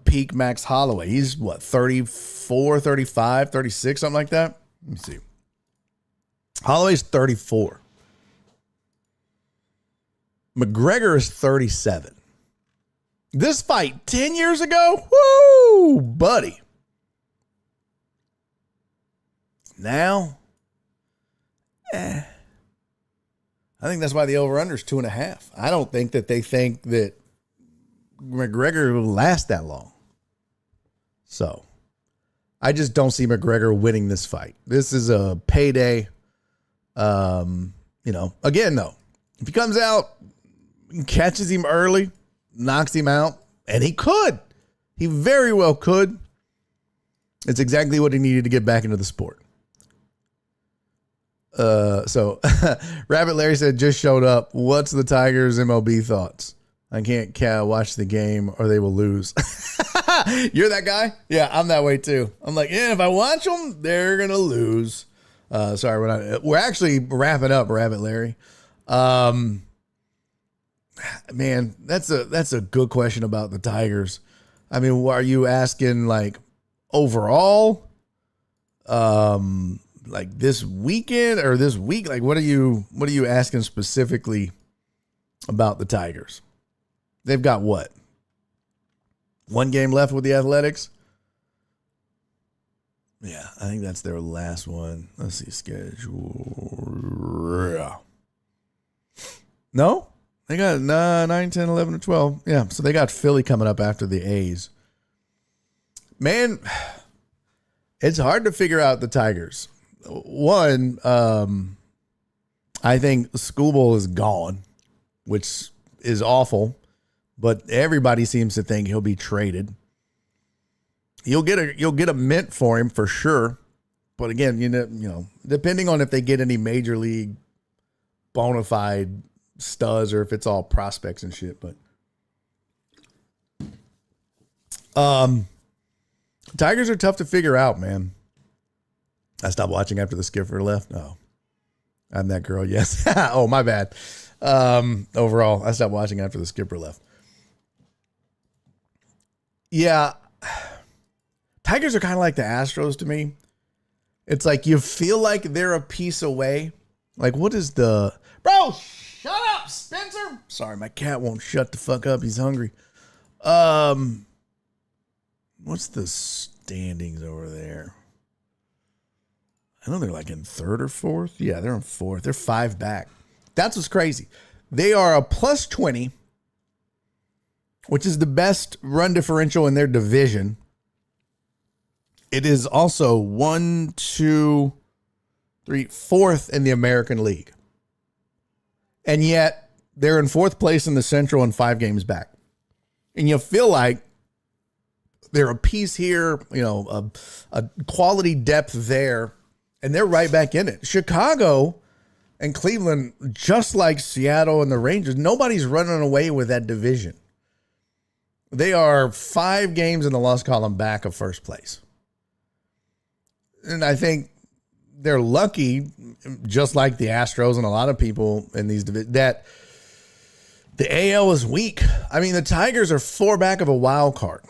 peak Max Holloway. He's what, 34, 35, 36, something like that? Let me see. Holloway's 34. McGregor is 37. This fight 10 years ago? Woo, buddy. Now, I think that's why the over-under is 2.5. I don't think that they think that McGregor will last that long. So, I just don't see McGregor winning this fight. This is a payday. Again, though, if he comes out, catches him early, knocks him out, and he very well could. It's exactly what he needed to get back into the sport. So Rabbit Larry said, just showed up. What's the Tigers MLB thoughts? I can't watch the game or they will lose. You're that guy? Yeah, I'm that way too. I'm like, yeah, if I watch them, they're going to lose. Sorry, we're actually wrapping up, Rabbit Larry. Man, that's a good question about the Tigers. I mean, are you asking like overall? Like this weekend or this week? Like, what are you asking specifically about the Tigers? They've got what? 1 game left with the Athletics? Yeah, I think that's their last one. Let's see, schedule. No? They got 9, 10, 11, and 12. Yeah, so they got Philly coming up after the A's. Man, it's hard to figure out the Tigers. One, I think Skubal is gone, which is awful, but everybody seems to think he'll be traded. You'll get a mint for him for sure, but again, you know, depending on if they get any major league bona fide studs or if it's all prospects and shit. But Tigers are tough to figure out, man. I stopped watching after the skipper left. Oh, I'm that girl. Yes. Oh, my bad. Overall, I stopped watching after the skipper left. Yeah. Tigers are kind of like the Astros to me. It's like you feel like they're a piece away. Like, what is the... Bro, shut up, Spencer. Sorry, my cat won't shut the fuck up. He's hungry. What's the standings over there? I know they're like in third or fourth. Yeah, they're in fourth. They're 5 back. That's what's crazy. They are a plus 20, which is the best run differential in their division. It is also 1, 2, 3, fourth in the American League. And yet they're in 4th place in the Central and 5 games back. And you feel like they're a piece here, you know, a quality depth there, and they're right back in it. Chicago and Cleveland, just like Seattle and the Rangers, nobody's running away with that division. They are 5 games in the loss column back of first place. And I think they're lucky, just like the Astros and a lot of people in these divisions, that the AL is weak. I mean, the Tigers are 4 back of a wild card.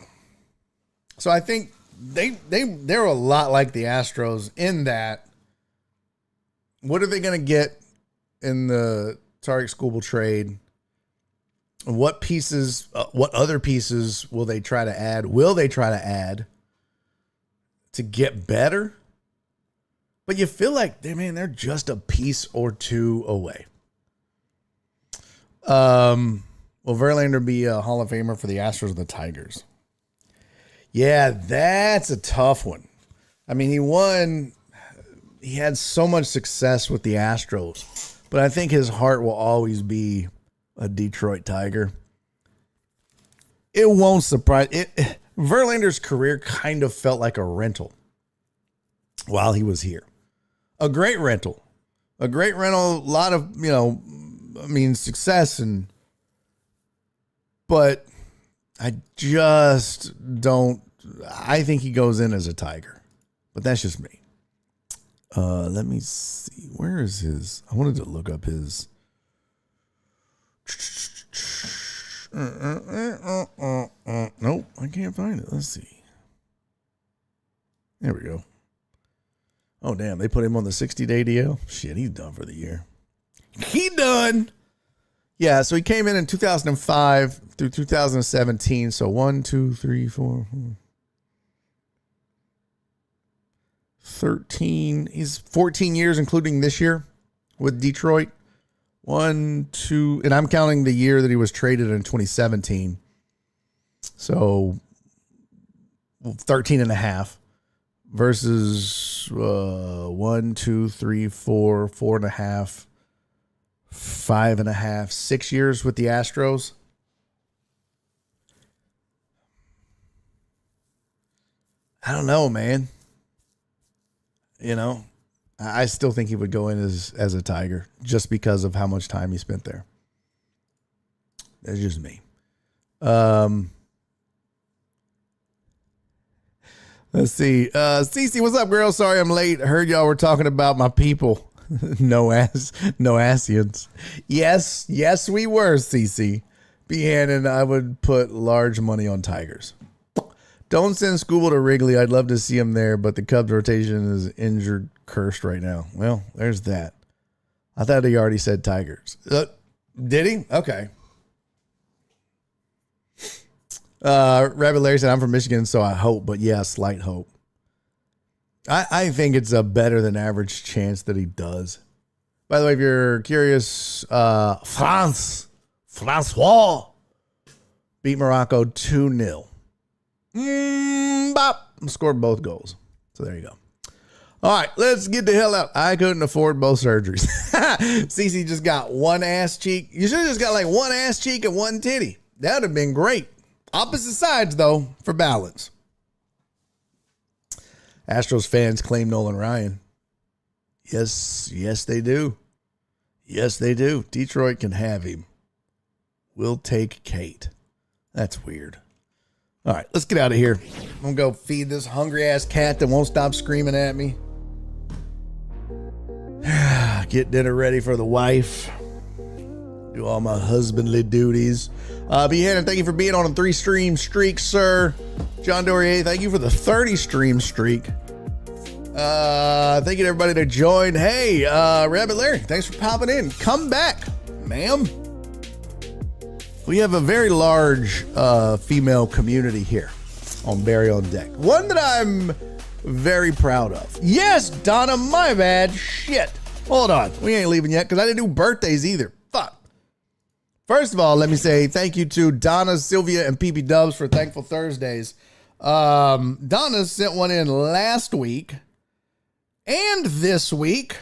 So I think they're a lot like the Astros in that. What are they going to get in the Tariq Skubal trade? What pieces, what other pieces will they try to add? Will they try to add to get better? But you feel like, man, they're just a piece or two away. Will Verlander be a Hall of Famer for the Astros or the Tigers? Yeah, that's a tough one. I mean, he had so much success with the Astros, but I think his heart will always be a Detroit Tiger. It won't surprise it. Verlander's career kind of felt like a rental while he was here. A great rental, a lot of, success but I just don't. I think he goes in as a Tiger, but that's just me. Let me see. Where is his? I wanted to look up his. Nope, I can't find it. Let's see. There we go. Oh, damn. They put him on the 60-day DL? Shit, he's done for the year. He done. Yeah, so he came in 2005 through 2017. So 1, 2, 3, 4, 13. He's 14 years, including this year with Detroit. 1, 2, and I'm counting the year that he was traded in 2017. So 13 and a half versus 1, 2, 3, 4, 4.5, 5.5, 6 years with the Astros. I don't know, man. I still think he would go in as a Tiger just because of how much time he spent there. That's just me. Let's see. Cece, what's up, girl? Sorry I'm late. I heard y'all were talking about my people. No Asians. Yes, we were, Cece. Behan and I would put large money on Tigers. Don't send Skubal to Wrigley. I'd love to see him there, but the Cubs rotation is injured, cursed right now. Well, there's that. I thought he already said Tigers. Did he? Okay. Rabbit Larry said, I'm from Michigan, so I hope, but yeah, slight hope. I think it's a better than average chance that he does. By the way, if you're curious, Francois beat Morocco 2-0. Scored both goals. So there you go. All right, let's get the hell out. I couldn't afford both surgeries. Cece just got one ass cheek. You should have just got like one ass cheek and one titty. That would have been great. Opposite sides, though, for balance. Astros fans claim Nolan Ryan. Yes, they do. Yes, they do. Detroit can have him. We'll take Kate. That's weird. All right, let's get out of here. I'm going to go feed this hungry-ass cat that won't stop screaming at me. Get dinner ready for the wife. Do all my husbandly duties. Behannon, thank you for being on a 3-stream streak, sir. John Dorier, thank you for the 30-stream streak. Thank you to everybody that joined. Hey, Rabbit Larry, thanks for popping in. Come back, ma'am. We have a very large female community here on Barry on Deck. One that I'm very proud of. Yes, Donna, my bad. Shit. Hold on. We ain't leaving yet because I didn't do birthdays either. Fuck. First of all, let me say thank you to Donna, Sylvia, and PP Dubs for Thankful Thursdays. Donna sent one in last week and this week.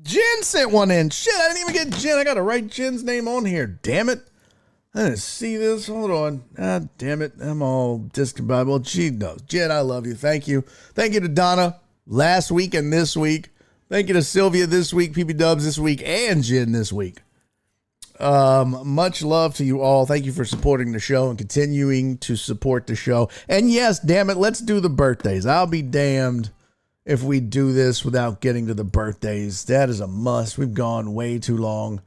Jen sent one in. Shit, I didn't even get Jen. I got to write Jen's name on here. Damn it. I didn't see this. Hold on. God damn it. I'm all discombobulated. Well, she knows. Jen, I love you. Thank you. Thank you to Donna last week and this week. Thank you to Sylvia this week, PP Dubs this week, and Jen this week. Much love to you all. Thank you for supporting the show and continuing to support the show. And yes, damn it, let's do the birthdays. I'll be damned if we do this without getting to the birthdays. That is a must. We've gone way too long.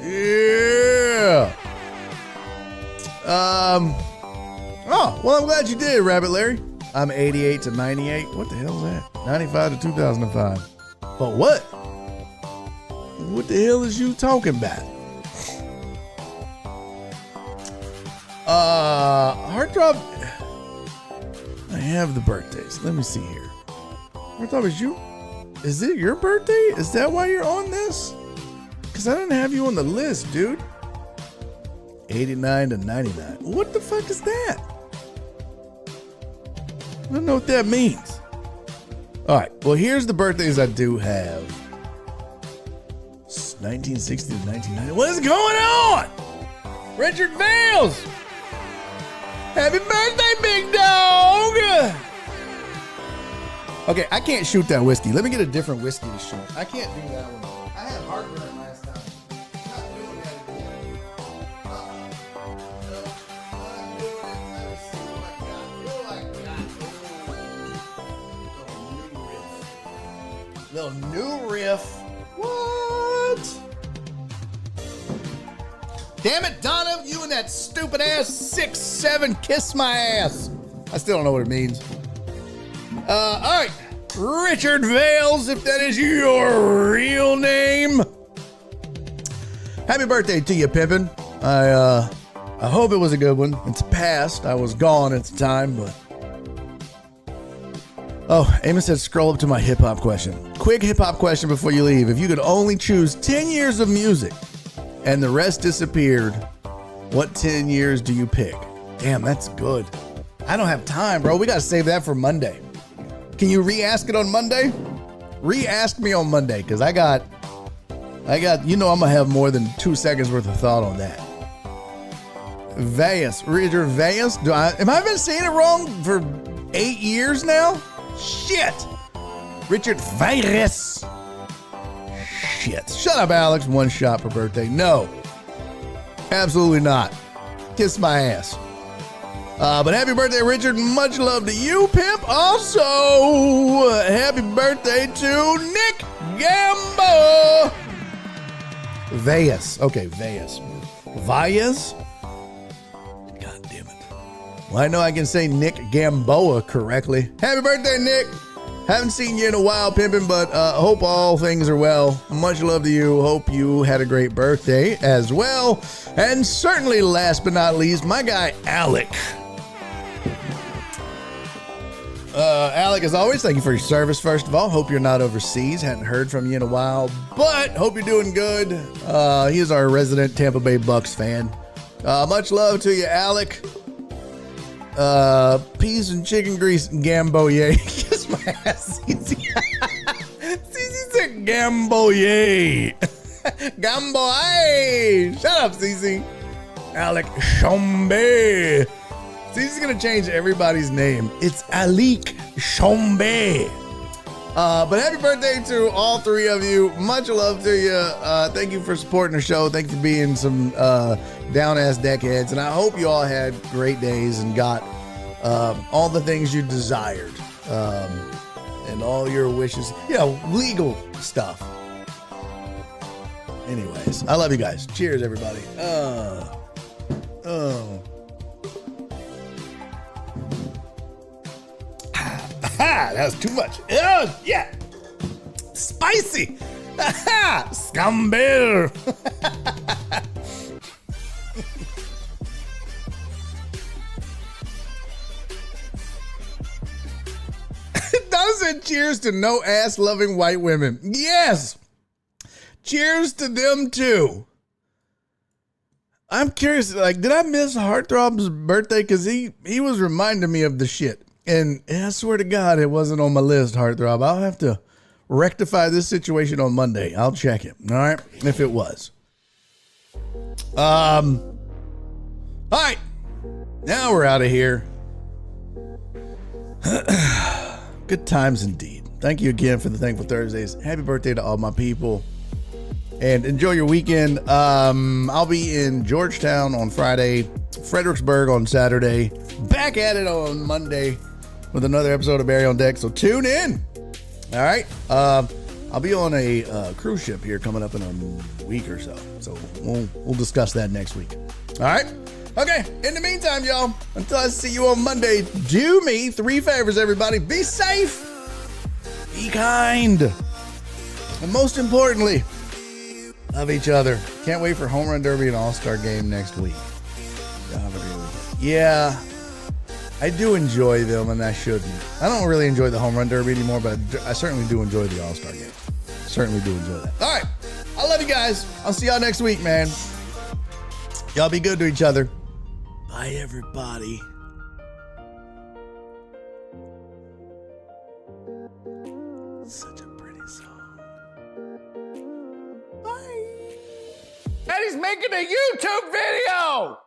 Yeah. Oh, well, I'm glad you did, Rabbit Larry. I'm 88 to 98. What the hell is that? 95 to 2005. But what? What the hell is you talking about? Heartthrob. I have the birthdays. Let me see here. Heartthrob, is it your birthday? Is that why you're on this? Because I didn't have you on the list, dude. 89 to 99. What the fuck is that? I don't know what that means. All right. Well, here's the birthdays I do have. 1960 to 1990. What is going on? Richard Vales. Happy birthday, big dog. Okay, I can't shoot that whiskey. Let me get a different whiskey to shoot. I can't do that one. I had heartburn last time. Not doing that again. Not doing it. Let me see what I got. Little new riff. What? Damn it, Donna, you and that stupid ass 6'7" kiss my ass. I still don't know what it means. All right, Richard Vales, if that is your real name. Happy birthday to you, Pimpin'. I hope it was a good one. It's past. I was gone at the time, but. Oh, Amos said scroll up to my hip hop question. Quick hip hop question before you leave. If you could only choose 10 years of music and the rest disappeared, what 10 years do you pick? Damn, that's good. I don't have time, bro. We got to save that for Monday. Can you re-ask it on Monday? Re-ask me on Monday, because I got, you know, I'm going to have more than 2 seconds worth of thought on that. Vayas. Richard Vayas? Am I been saying it wrong for 8 years now? Shit. Richard Vayas. Shit. Shut up, Alex. One shot per birthday. No. Absolutely not. Kiss my ass. But happy birthday, Richard. Much love to you, pimp. Also, happy birthday to Nick Gambo. Vayas. Okay, Vayas. Vayas? God damn it. Well, I know I can say Nick Gamboa correctly. Happy birthday, Nick. Haven't seen you in a while, pimping, but hope all things are well. Much love to you. Hope you had a great birthday as well. And certainly, last but not least, my guy, Alec. Alec, as always, thank you for your service, first of all. Hope you're not overseas. Hadn't heard from you in a while, but hope you're doing good. He is our resident Tampa Bay Bucks fan. Much love to you, Alec. Peas and chicken grease and Gamboye. Kiss my ass, Cece. Cece said Gamboye. Gamboye. Shut up, Cece. Alec Chombe. Cece's gonna change everybody's name. It's Alec. Shombe. But happy birthday to all three of you. Much love to you. Thank you for supporting the show. Thank you for being some down-ass deckheads. And I hope you all had great days and got all the things you desired. And all your wishes. Legal stuff. Anyways, I love you guys. Cheers, everybody. That was too much. Oh, yeah. Spicy. Scumbear. Donna said cheers to no ass loving white women. Yes. Cheers to them too. I'm curious, did I miss Heartthrob's birthday? Because he was reminding me of the shit. And I swear to God, it wasn't on my list, Heartthrob. I'll have to rectify this situation on Monday. I'll check it. All right. If it was. All right. Now we're out of here. Good times indeed. Thank you again for the Thankful Thursdays. Happy birthday to all my people. And enjoy your weekend. I'll be in Georgetown on Friday, Fredericksburg on Saturday. Back at it on Monday with another episode of Barry on Deck. So tune in. All right. I'll be on a cruise ship here coming up in a week or so. So we'll discuss that next week. All right. Okay. In the meantime, y'all, until I see you on Monday, do me 3 favors, everybody. Be safe. Be kind. And most importantly, love each other. Can't wait for Home Run Derby and All-Star Game next week. Have a great weekend. Yeah, I do enjoy them, and I shouldn't. I don't really enjoy the Home Run Derby anymore, but I certainly do enjoy the All-Star Game. Certainly do enjoy that. All right. I love you guys. I'll see y'all next week, man. Y'all be good to each other. Bye, everybody. Such a pretty song. Bye. And he's making a YouTube video.